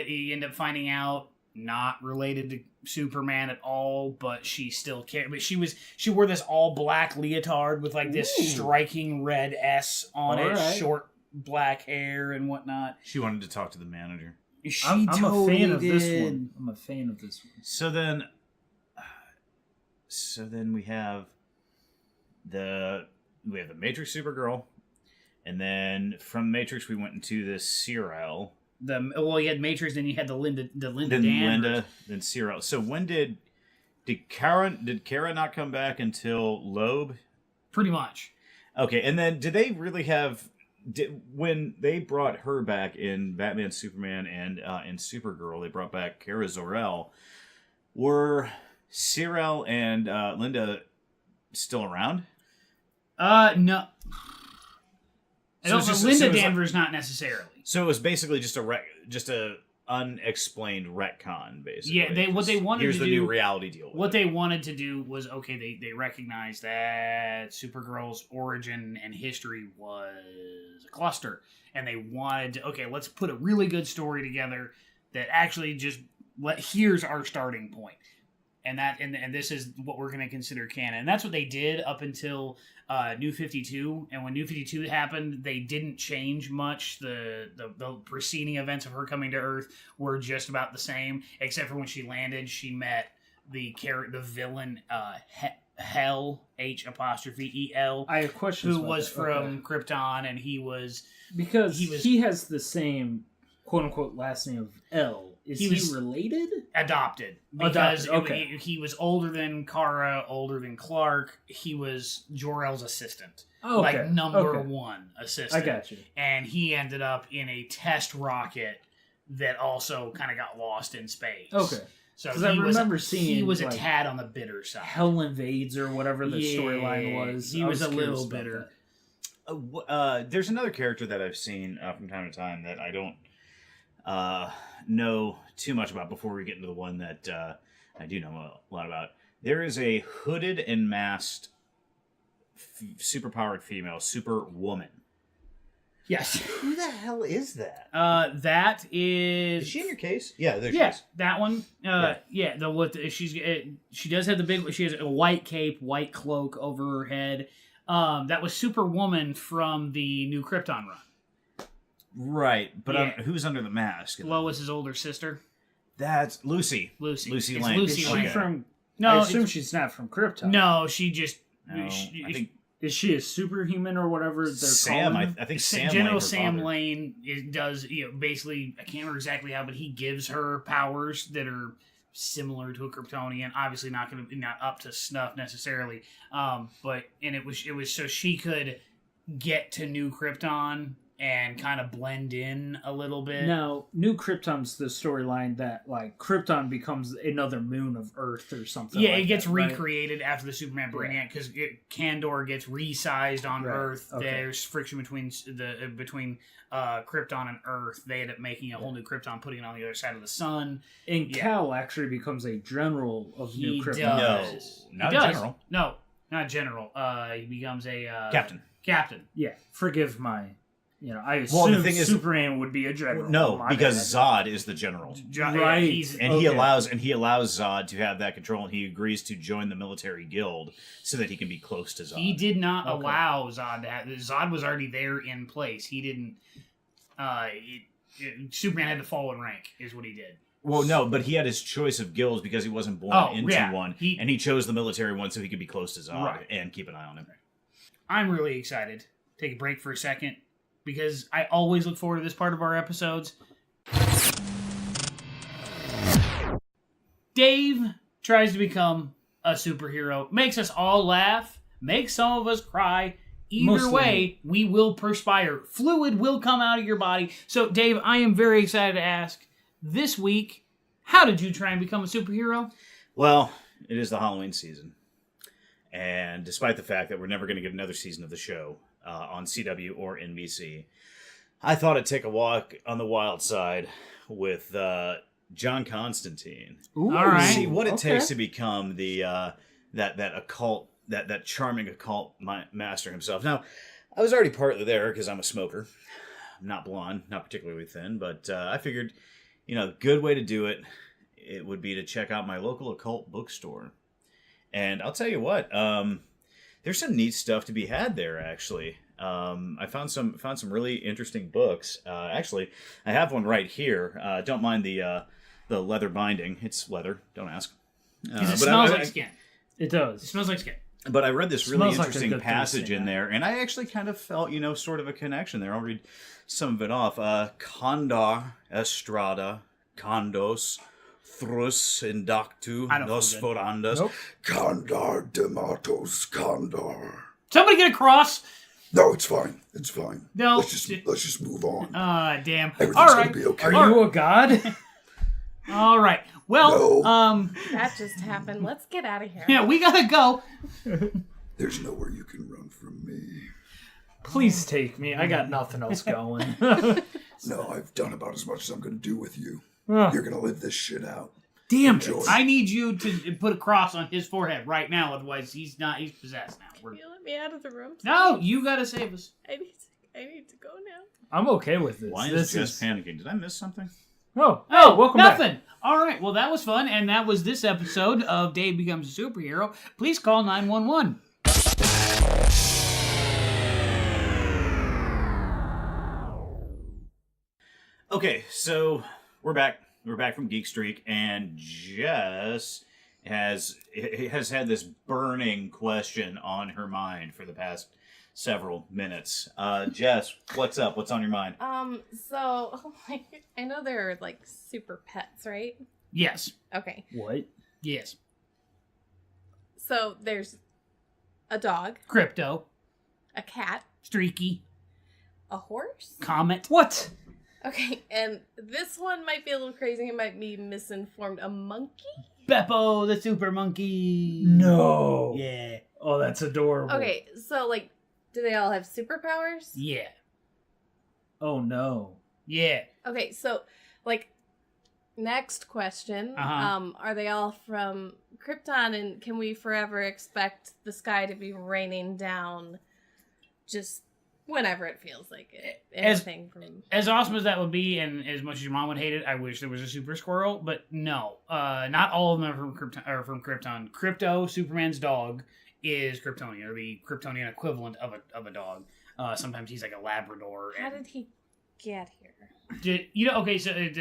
you end up finding out not related to Superman at all, but she still cared. But she wore this all black leotard with like this striking red S on it, short black hair and whatnot. She wanted to talk to the manager. I'm a fan of this one. I'm a fan of this one. So then we have the Matrix Supergirl, and then from Matrix we went into the Cir-El. You had Matrix, then you had the Linda Danvers. Then Cir-El. So when did Kara not come back until Loeb? Pretty much. Okay, and then did they really have? When they brought her back in Batman, Superman, and in Supergirl, they brought back Kara Zor-El. Were Cir-El and Linda still around? No. Linda Danvers, not necessarily. So it was basically just a unexplained retcon, basically. Yeah, what they wanted to do... Here's the new reality deal. What they wanted to do was, they recognized that Supergirl's origin and history was a cluster. And they wanted to, let's put a really good story together that actually here's our starting point. And this is what we're going to consider canon. And that's what they did up until New 52. And when New 52 happened, they didn't change much. The preceding events of her coming to Earth were just about the same, except for when she landed, she met the villain Hel, H''EL. I have questions. Who was from Krypton, and he has the same quote unquote last name of L. Is he related? Adopted. Because he was older than Kara, older than Clark. He was Jor-El's assistant. Oh, okay. Like number one assistant. I got you. And he ended up in a test rocket that also kind of got lost in space. Okay. So I remember seeing he was a tad on the bitter side. Hell Invades or whatever the storyline was. He was a little bitter. There's another character that I've seen from time to time that I don't know too much about before we get into the one that I do know a lot about. There is a hooded and masked superpowered female, Superwoman. Yes. Who the hell is that? That is. Is she in your case? Yeah, there she Yeah, is. that one. Yeah. She does have the big. She has a white cape, white cloak over her head. That was Superwoman from the New Krypton run. Right, but who's under the mask? Lois's older sister. That's Lucy. Lucy Lane. Is she from? No, I assume she's not from Krypton. No, she just. No, I think. Is she a superhuman or whatever they're Sam, calling I think Sam General Lane, Sam father. Lane does, basically, I can't remember exactly how, but he gives her powers that are similar to a Kryptonian. Obviously not up to snuff necessarily. But it was so she could get to New Krypton and kind of blend in a little bit. Now, New Krypton's the storyline that, like, Krypton becomes another moon of Earth or something. Yeah, like it gets that, right? recreated after the Superman Brainiac because Kandor gets resized on Earth. Okay. There's friction between Krypton and Earth. They end up making a whole new Krypton, putting it on the other side of the sun. And Cal actually becomes a general of New Krypton. Does. No, not He a does. general. No, not general. He becomes a Captain. Yeah, forgive my... I assume the thing is, Superman would be a general. No, because Zod is the general. Right. He allows Zod to have that control, and he agrees to join the military guild so that he can be close to Zod. He did not allow Zod to have... Zod was already there in place. He didn't... Superman had to fall in rank, is what he did. Well, no, but he had his choice of guilds because he wasn't born into one, and he chose the military one so he could be close to Zod and keep an eye on him. I'm really excited. Take a break for a second, because I always look forward to this part of our episodes. Dave tries to become a superhero, makes us all laugh, makes some of us cry. Either way, we will perspire. Fluid will come out of your body. So, Dave, I am very excited to ask, this week, how did you try and become a superhero? Well, it is the Halloween season. And despite the fact that we're never going to get another season of the show on CW or NBC, I thought I'd take a walk on the wild side with John Constantine. Ooh, all right. See what it takes to become the that occult, that charming occult master himself. Now, I was already partly there because I'm a smoker. I'm not blonde, not particularly thin, but I figured, a good way to do it would be to check out my local occult bookstore. And I'll tell you what, there's some neat stuff to be had there. Actually, I found some really interesting books. Actually, I have one right here. Don't mind the leather binding; it's leather. Don't ask. Because it smells like skin. It does. It smells like skin. But I read this really interesting like passage in there, and I actually kind of felt, sort of a connection there. I'll read some of it off. Condor, Estrada, Condos, Thrus, Indoctu, Nos Forandas, Condor, Dematos, Condor. Somebody get a cross! No, it's fine. It's fine. No. Let's just move on. Damn. Everything's all right. gonna be okay. Are you a god? All right. Well, No. That just happened. Let's get out of here. Yeah, we gotta go. There's nowhere you can run from me. Please take me. I got nothing else going. No, I've done about as much as I'm gonna do with you. You're gonna live this shit out. Damn Enjoy. it. I need you to put a cross on his forehead right now, otherwise he's possessed now. Can you let me out of the room? No, you gotta save us. I need to go now. I'm okay with this. Why is Jess panicking? Did I miss something? Welcome nothing. back. All right, well, that was fun, and that was this episode of Dave Becomes a Superhero. Please call 911. Okay, so we're back. We're back from Geek Streak, and Jess has had this burning question on her mind for the past several minutes. Jess, what's up? What's on your mind? So I know there are like super pets, right? Yes. Okay. What? Yes. So there's a dog, Crypto. a cat, Streaky. a horse. Comet. What? Okay, and this one might be a little crazy. It might be misinformed. A monkey? Beppo the Super Monkey. No. Yeah. Oh, that's adorable. Okay, so like, do they all have superpowers? Yeah. Oh, no. Yeah. Okay, so like, next question. Uh-huh. Are they all from Krypton, and can we forever expect the sky to be raining down just whenever it feels like it? As awesome as that would be, and as much as your mom would hate it, I wish there was a super squirrel. But no, not all of them are from Krypton. Crypto, Superman's dog, is Kryptonian, or the Kryptonian equivalent of a dog. Sometimes he's like a Labrador. How did he get here? Okay, so in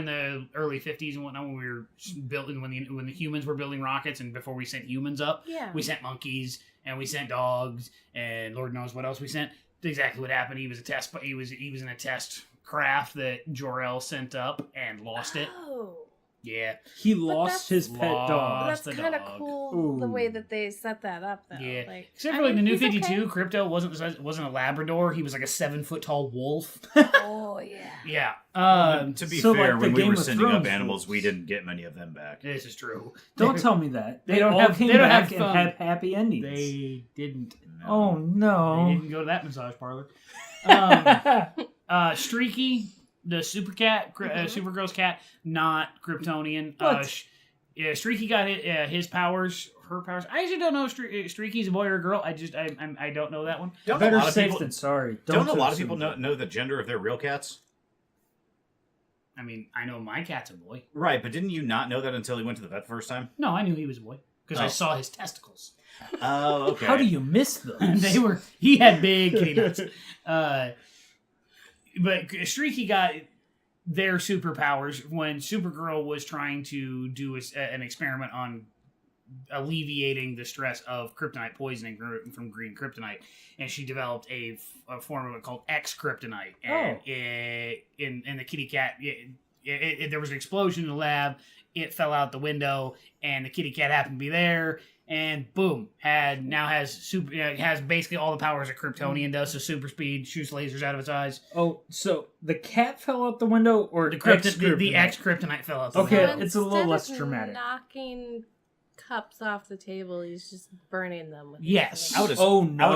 the early 50s and whatnot, when we were building, when the humans were building rockets, and before we sent humans up, we sent monkeys and we sent dogs and Lord knows what else we sent. Exactly what happened. He was in a test craft that Jor-El sent up and lost it. Oh. Yeah. He lost his pet dog. That's kind of cool. The way that they set that up, though. Yeah. Except for the New 52, Crypto wasn't a Labrador. He was like a 7-foot tall wolf. Oh yeah. Yeah. To be fair, when we were sending up animals, we didn't get many of them back. This is true. Don't tell me that. They don't have happy endings. They didn't. No. Oh no. They didn't go to that massage parlor. Streaky, the super cat, Supergirl's cat, not Kryptonian. Streaky got his powers, her powers. I actually don't know if Streaky's a boy or a girl. I don't know that one. Better safe than sorry. Don't a lot of people know the gender of their real cats? I mean, I know my cat's a boy. Right, but didn't you not know that until he went to the vet first time? No, I knew he was a boy because I saw his testicles. Oh, okay. How do you miss those? He had big kitty nuts. But Streaky got their superpowers when Supergirl was trying to do an experiment on alleviating the stress of kryptonite poisoning from green kryptonite, and she developed a form of it called X-kryptonite. And in the kitty cat, there was an explosion in the lab. It fell out the window, and the kitty cat happened to be there. And boom, has basically all the powers a Kryptonian does. So super speed, shoots lasers out of its eyes. Oh, so the cat fell out the window, or the X-kryptonite fell out the window. Okay, it's a little less dramatic. Knocking cups off the table, he's just burning them. Yes. I would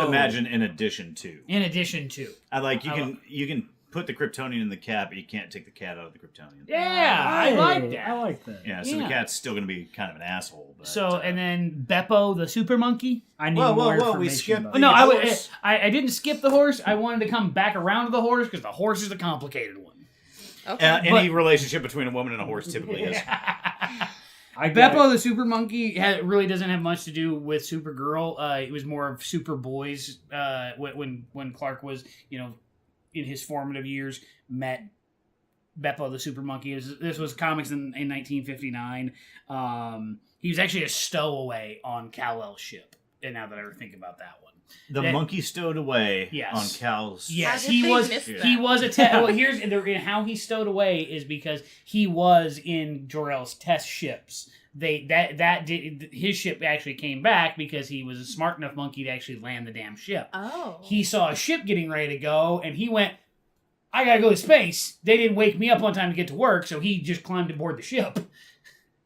imagine in addition to. You can put the Kryptonian in the cat, but you can't take the cat out of the Kryptonian. Yeah, I like that. I like that. Yeah, so the cat's still going to be kind of an asshole. But, and then Beppo, the super monkey. I need more information. We skipped the horse. I didn't skip the horse. I wanted to come back around to the horse because the horse is a complicated one. Okay. Any relationship between a woman and a horse typically is. Beppo, the super monkey, really doesn't have much to do with Supergirl. It was more of Superboy's when Clark was, in his formative years, met Beppo the Super Monkey. This was comics in 1959. He was actually a stowaway on Kal-El's ship. And now that I think about that one, the monkey stowed away on Cal's. Yes, he was. He was a test. Well, here's how he stowed away is because he was in Jor-El's test ships. His ship actually came back because he was a smart enough monkey to actually land the damn ship. Oh. He saw a ship getting ready to go, and he went, I gotta go to space. They didn't wake me up on time to get to work, so he just climbed aboard the ship.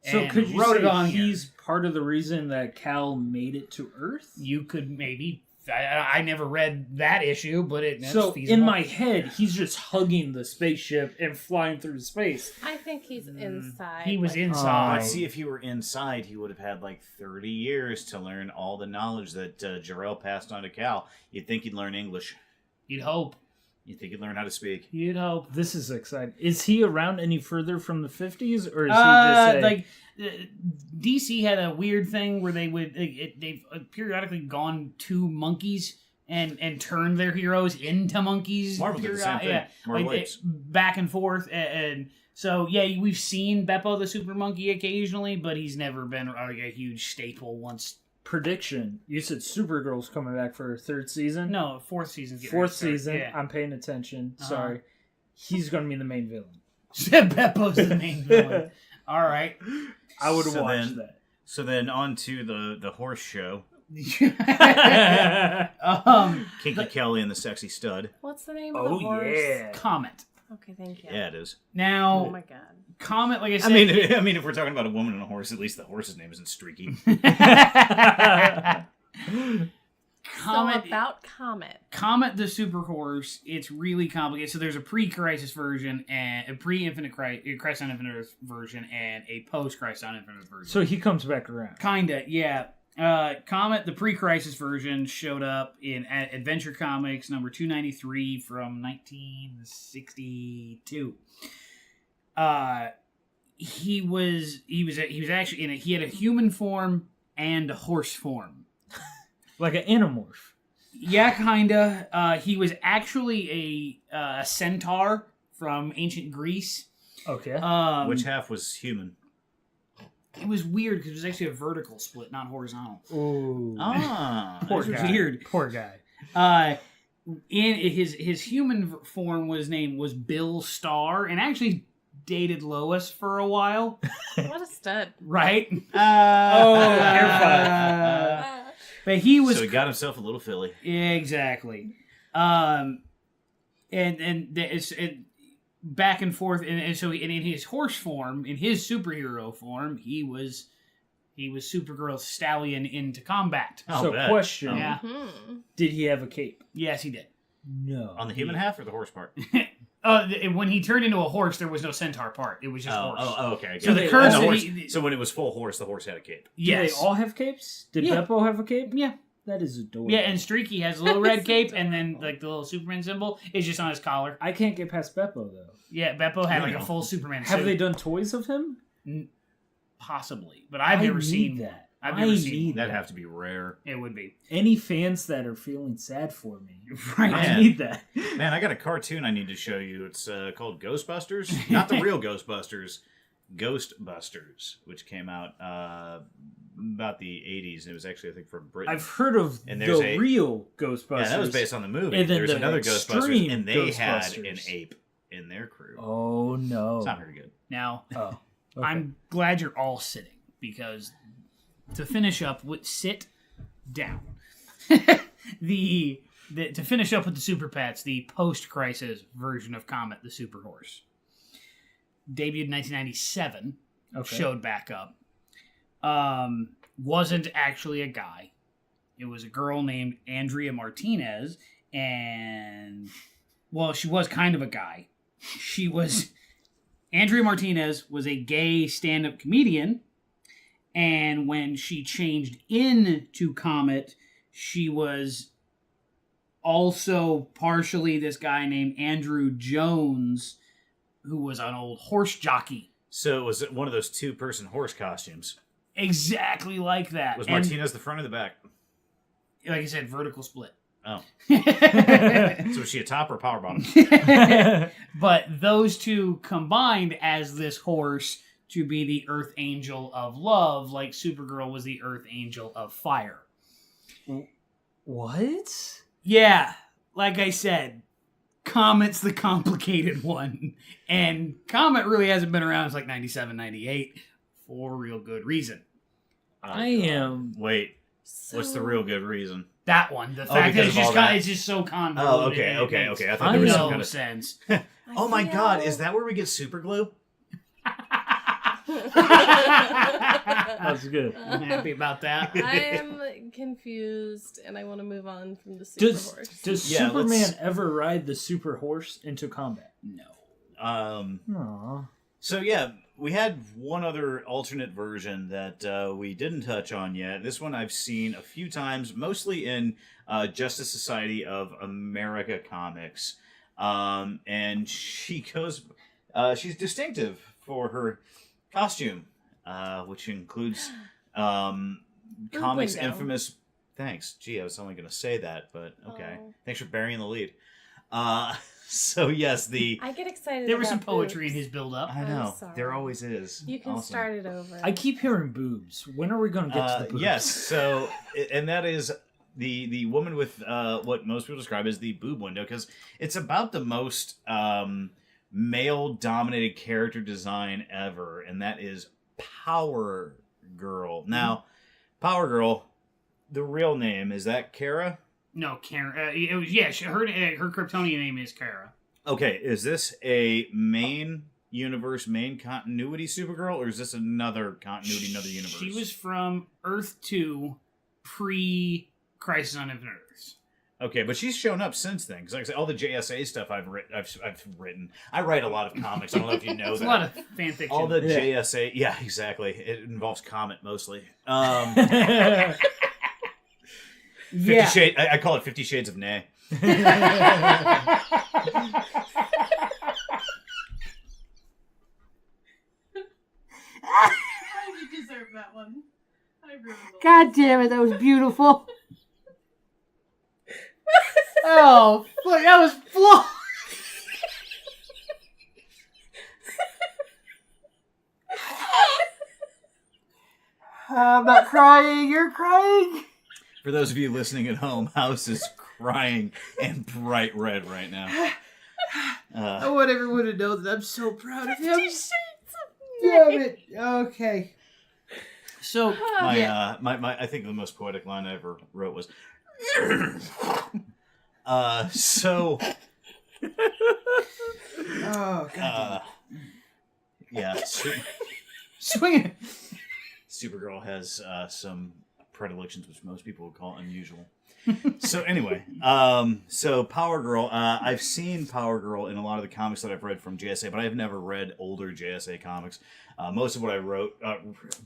So could you say he's part of the reason that Kal made it to Earth? You could maybe. I never read that issue, but that's feasible. In my head, he's just hugging the spaceship and flying through space. I think he's inside. He was inside. But see, if he were inside, he would have had 30 years to learn all the knowledge that Jor-El passed on to Kal. You'd think he'd learn English. You'd hope. You'd think he'd learn how to speak. You'd hope. This is exciting. Is he around any further from the 50s, or is he just DC had a weird thing where they've periodically gone to monkeys and turned their heroes into monkeys. Marvel did the same thing. Yeah, back and forth, and so we've seen Beppo the Super Monkey occasionally, but he's never been a huge staple once. Prediction. You said Supergirl's coming back for her third season? No, fourth season. Fourth season. Yeah. I'm paying attention. Sorry. He's going to be the main villain. Beppo's the main villain. All right. I would watch that. So then on to the horse show. Kinky Kelly and the Sexy Stud. What's the name of the horse? Oh, yeah. Comet. Okay, thank you. Yeah, it is. Now, oh my god. Comet, like I said... I mean, if we're talking about a woman and a horse, at least the horse's name isn't Streaky. Comet. So about Comet. Comet the Super Horse, it's really complicated. So there's a pre-Crisis version and a pre-Infinite Crisis on Infinite Earth version and a post-Crisis on Infinite Earth version. So he comes back around. Kinda, yeah. Comet, the pre-Crisis version, showed up in Adventure Comics number 293 from 1962. He was actually he had a human form and a horse form. Like an Animorph. Yeah, kinda. He was actually a centaur from ancient Greece. Okay. Which half was human? It was weird because it was actually a vertical split, not horizontal. Ooh. Ah. Poor guy. Weird. Poor guy. In his human form was Bill Starr, and actually dated Lois for a while. What a stud. Right? But he was... So he got himself a little filly. Exactly. And it's back and forth. And so in his horse form, in his superhero form, he was Supergirl's stallion into combat. So question. Yeah. Did he have a cape? Yes, he did. No. On the human half or the horse part? When he turned into a horse, there was no centaur part. It was just horse. Oh, okay. So the curse. So when it was full horse, the horse had a cape. Yes. Do they all have capes? Did Beppo have a cape? Yeah. That is adorable. Yeah, and Streaky has a little red cape, and then like the little Superman symbol is just on his collar. I can't get past Beppo though. Yeah, Beppo had like a full Superman suit. Have they done toys of him? Possibly, but I've never seen that. I've never seen that'd have to be rare. It would be. Any fans that are feeling sad for me, right? I need that. Man, I got a cartoon I need to show you. It's called Ghostbusters, not the real Ghostbusters, Ghostbusters, which came out about the 80s. It was actually, I think, from Britain. I've heard of the real Ghostbusters. Yeah, that was based on the movie. And then There's another Ghostbusters, and they had an Ghostbusters. ape in their crew. Oh no, it's not very good. Now, okay. I'm glad you're all sitting because to finish up with sit down. To finish up with the Super Pets, the post-Crisis version of Comet, the Super Horse, debuted in 1997. Showed back up. Wasn't actually a guy. It was a girl named Andrea Martinez, and well, she was kind of a guy. Andrea Martinez was a gay stand-up comedian, and when she changed into Comet, she was also partially this guy named Andrew Jones, who was an old horse jockey. So it was one of those two-person horse costumes. Exactly like that. Was Martinez the front or the back? Like I said, vertical split. Oh. So was she a top or a power bottom? But those two combined as this horse to be the Earth Angel of Love, like Supergirl was the Earth Angel of Fire. What? Yeah, like I said, Comet's the complicated one. And Comet really hasn't been around since like 97, 98 for real good reason. Wait, what's the real good reason? That one. The fact that it's just so convoluted. Oh, okay. I thought there was some kind of sense. Oh my god, is that where we get super glue? That's good. I'm happy about that. I am confused, and I want to move on from the Super Horse. Does Superman ever ride the Super Horse into combat? No. Aww. So yeah, we had one other alternate version that we didn't touch on yet. This one I've seen a few times, mostly in Justice Society of America comics. And she goes, she's distinctive for her costume, which includes comics infamous. Thanks. Gee, I was only going to say that, but okay. Thanks for burying the lead. So yes, I get excited. There was some poetry in his build-up. I know. There always is. You can start it over. I keep hearing boobs. When are we going to get to the boobs? Yes. So, and that is the woman with what most people describe as the boob window, because it's about the most male-dominated character design ever, and that is Power Girl. Now, Power Girl, the real name, is that Kara? No, Kara. Her Kryptonian name is Kara. Okay, is this a main universe, main continuity Supergirl, or is this another continuity, another universe? She was from Earth 2, pre Crisis on Infinite Earths. Okay, but she's shown up since then. Because like I said, all the JSA stuff I've written. I write a lot of comics. I don't know if you know that. A lot of fan fiction. All the JSA, yeah, exactly. It involves Comet mostly. 50 Shades, I call it 50 Shades of Nay. You deserve that one. God damn it, that was beautiful. Oh, fuck, that was flawed. I'm not crying, you're crying. For those of you listening at home, House is crying and bright red right now. I want everyone to know that I'm so proud of him. 50 Shades of Damn it. Okay. So, I think the most poetic line I ever wrote was, Oh, God. Yeah. swing it. Supergirl has some predilections which most people would call unusual. So anyway, so Power Girl, I've seen Power Girl in a lot of the comics that I've read from JSA, but I've never read older JSA comics. Most of what I wrote,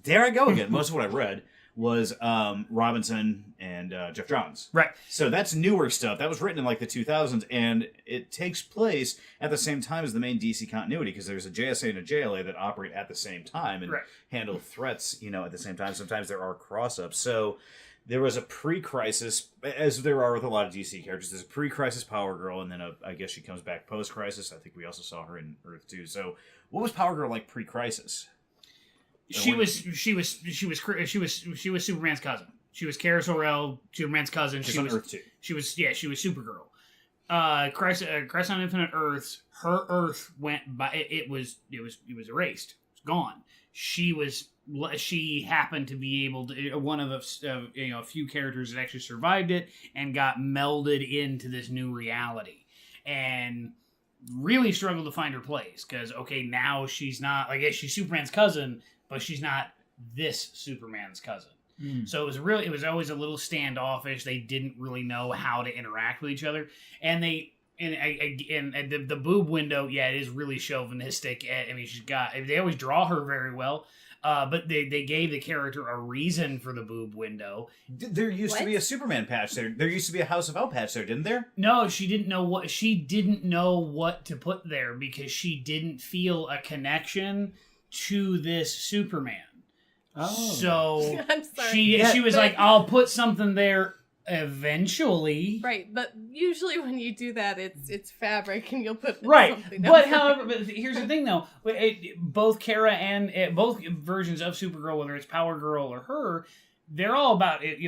there I go again, most of what I read was Robinson and Jeff Johns. Right. So that's newer stuff. That was written in like the 2000s, and it takes place at the same time as the main DC continuity, because there's a JSA and a JLA that operate at the same time and handle threats, at the same time. Sometimes there are cross-ups. So there was a pre-crisis, as there are with a lot of DC characters, there's a pre-crisis Power Girl, and then I guess she comes back post-crisis. I think we also saw her in Earth 2. So what was Power Girl like pre-crisis? She was Superman's cousin. She was Kara Zor-El, Superman's cousin. She's on Earth 2. She was Supergirl. Crisis on Infinite Earths. Her Earth went by. It was erased. It's gone. She happened to be able to one of a few characters that actually survived it and got melded into this new reality, and really struggled to find her place because now she's not she's Superman's cousin, but she's not this Superman's cousin. So it was always a little standoffish. They didn't really know how to interact with each other, and the boob window, it is really chauvinistic. I mean, they always draw her very well, but they gave the character a reason for the boob window. There used to be a Superman patch there. There used to be a House of L patch there, didn't there? No, she didn't know what to put there because she didn't feel a connection to this Superman. Oh, so I'm sorry. She was like, I'll put something there eventually. Right, but usually when you do that, it's fabric and you'll put something But however, here's the thing though, both Kara and both versions of Supergirl, whether it's Power Girl or her, they're all about it.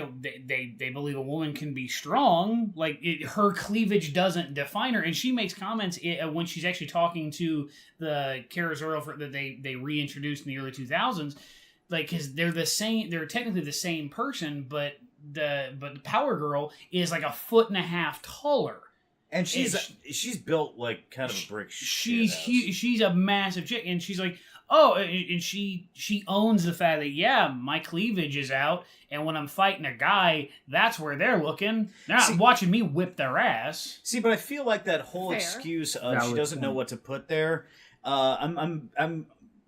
They believe a woman can be strong. Her cleavage doesn't define her, and she makes comments when she's actually talking to the Kara Zor-El that they reintroduced in the early 2000s. Because they're the same, they're technically the same person, but the Power Girl is like 1.5 feet taller, and she's built like kind of a brick. She's huge. She's a massive chick, and she's like, and she owns the fact that my cleavage is out, and when I'm fighting a guy, that's where they're looking. They're not watching me whip their ass. See, but I feel like that whole excuse of she doesn't know what to put there. I'm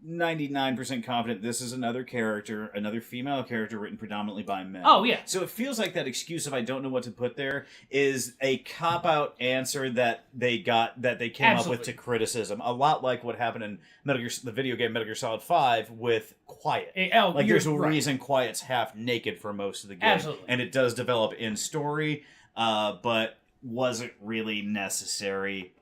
99% confident this is another female character written predominantly by men. Oh, yeah. So it feels like that excuse of I don't know what to put there is a cop-out answer that they came up with to criticism. A lot like what happened in the video game Metal Gear Solid 5 with Quiet. There's a reason Quiet's half naked for most of the game. Absolutely. And it does develop in story, but was it really necessary?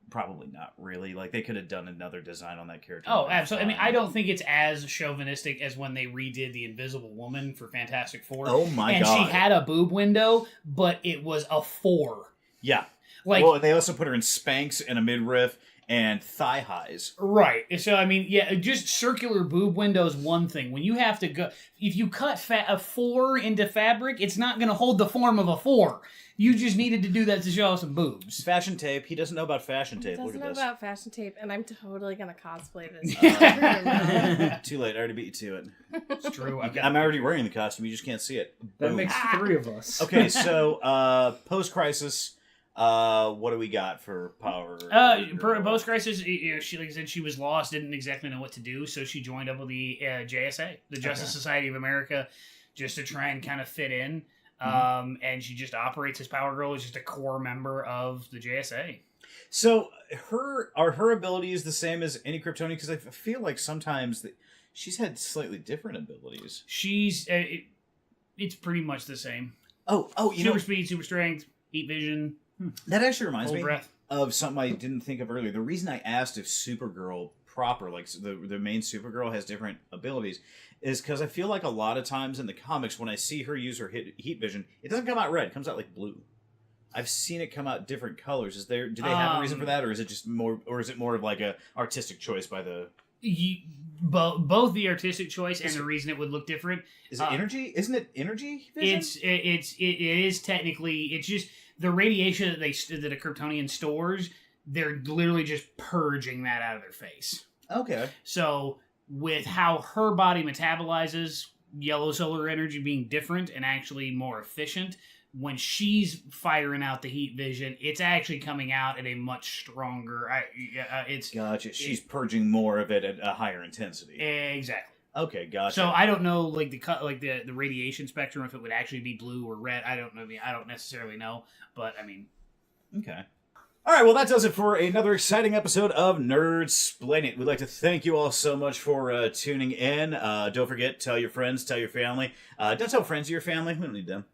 Probably not really. They could have done another design on that character. Oh, absolutely. I mean, I don't think it's as chauvinistic as when they redid the Invisible Woman for Fantastic Four. Oh my god! And she had a boob window, but it was a 4. Yeah. Like, well, they also put her in Spanx and a midriff and thigh highs. Right. So, I mean, yeah, just circular boob window is one thing. When you have to go... If you cut a 4 into fabric, it's not going to hold the form of a 4. You just needed to do that to show some boobs. Fashion tape. He doesn't know about fashion tape. He doesn't know about fashion tape, and I'm totally going to cosplay this. Too late. I already beat you to it. It's true. I'm already wearing the costume. You just can't see it. That makes 3 of us. Okay, so post-crisis... what do we got for Power? Post-crisis, she, like I said, she was lost, didn't exactly know what to do, so she joined up with the JSA, the Justice Society of America, just to try and kind of fit in. And she just operates as Power Girl, is just a core member of the JSA. So are her abilities the same as any Kryptonian? Because I feel like sometimes she's had slightly different abilities. It's pretty much the same. Oh, super speed, super strength, heat vision. That actually reminds me breath. of something I didn't think of earlier. The reason I asked if Supergirl proper, like the main Supergirl, has different abilities, is because I feel like a lot of times in the comics when I see her use her heat vision, it doesn't come out red; it comes out like blue. I've seen it come out different colors. Do they have a reason for that, or is it just more, or is it more of like a artistic choice by the? Both the artistic choice and the reason it would look different. Is it energy? Isn't it energy vision? It is technically. It's just the radiation that a Kryptonian stores. They're literally just purging that out of their face. Okay. So with how her body metabolizes yellow solar energy being different and actually more efficient, when she's firing out the heat vision, it's actually coming out at a much stronger. Gotcha. She's purging more of it at a higher intensity. Exactly. Okay, gotcha. So I don't know, like the radiation spectrum, if it would actually be blue or red. I don't know. I don't necessarily know, but I mean, okay. All right, well, that does it for another exciting episode of Nerdsplain It. We'd like to thank you all so much for tuning in. Don't forget, tell your friends, tell your family. Don't tell friends of your family. We don't need them.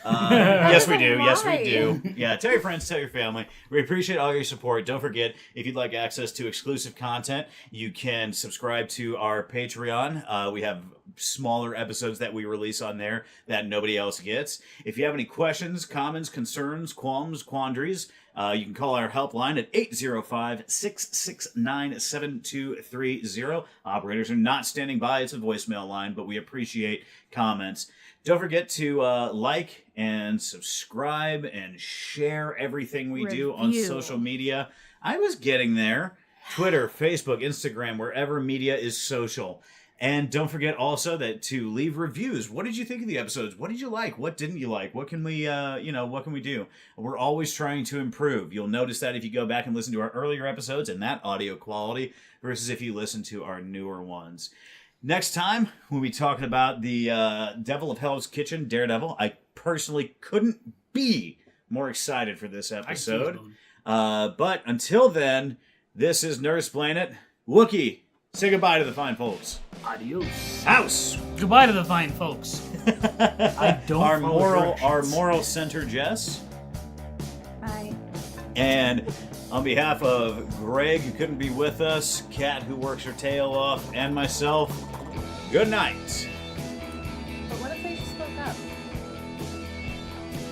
Yes, we do. Yes, we do. Yeah, tell your friends, tell your family. We appreciate all your support. Don't forget, if you'd like access to exclusive content, you can subscribe to our Patreon. We have smaller episodes that we release on there that nobody else gets. If you have any questions, comments, concerns, qualms, quandaries, you can call our helpline at 805-669-7230. Operators are not standing by. It's a voicemail line, but we appreciate comments. Don't forget to like and subscribe and share everything we do on social media. I was getting there. Twitter, Facebook, Instagram, wherever media is social. And don't forget also that to leave reviews. What did you think of the episodes? What did you like? What didn't you like? What can we, what can we do? We're always trying to improve. You'll notice that if you go back and listen to our earlier episodes and that audio quality versus if you listen to our newer ones. Next time, we'll be talking about the Devil of Hell's Kitchen, Daredevil. I personally couldn't be more excited for this episode. But until then, this is Nerdsplain It. Wookie, say goodbye to the fine folks. Adios. House. Goodbye to the fine folks. I don't. Our moral center, Jess. Bye. And on behalf of Greg, who couldn't be with us, Kat, who works her tail off, and myself, good night. But what if they just spoke up?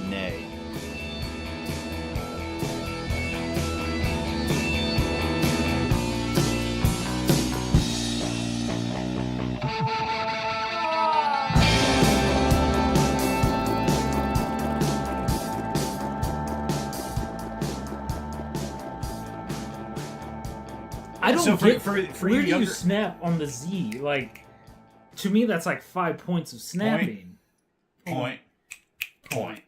Nay. I don't get for where do younger... you snap on the Z? Like, to me, that's like 5 points of snapping. Point. And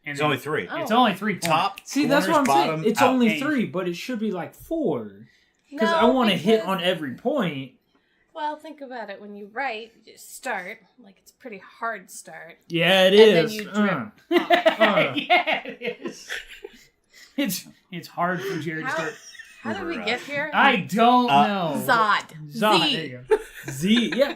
it's then, only 3. Oh. It's only 3 points. Top. See, that's what I'm bottom, saying. It's out. only 3, but it should be like 4. Because No, I want to hit because- on every point. Well, think about it. When you write, you just start. Like, it's a pretty hard start. Yeah, it And is. then you drip. Yeah, it is. It's hard for Jared to start. How did we get here? I don't know. Zod. Zod. Z. There you go. Z, yeah.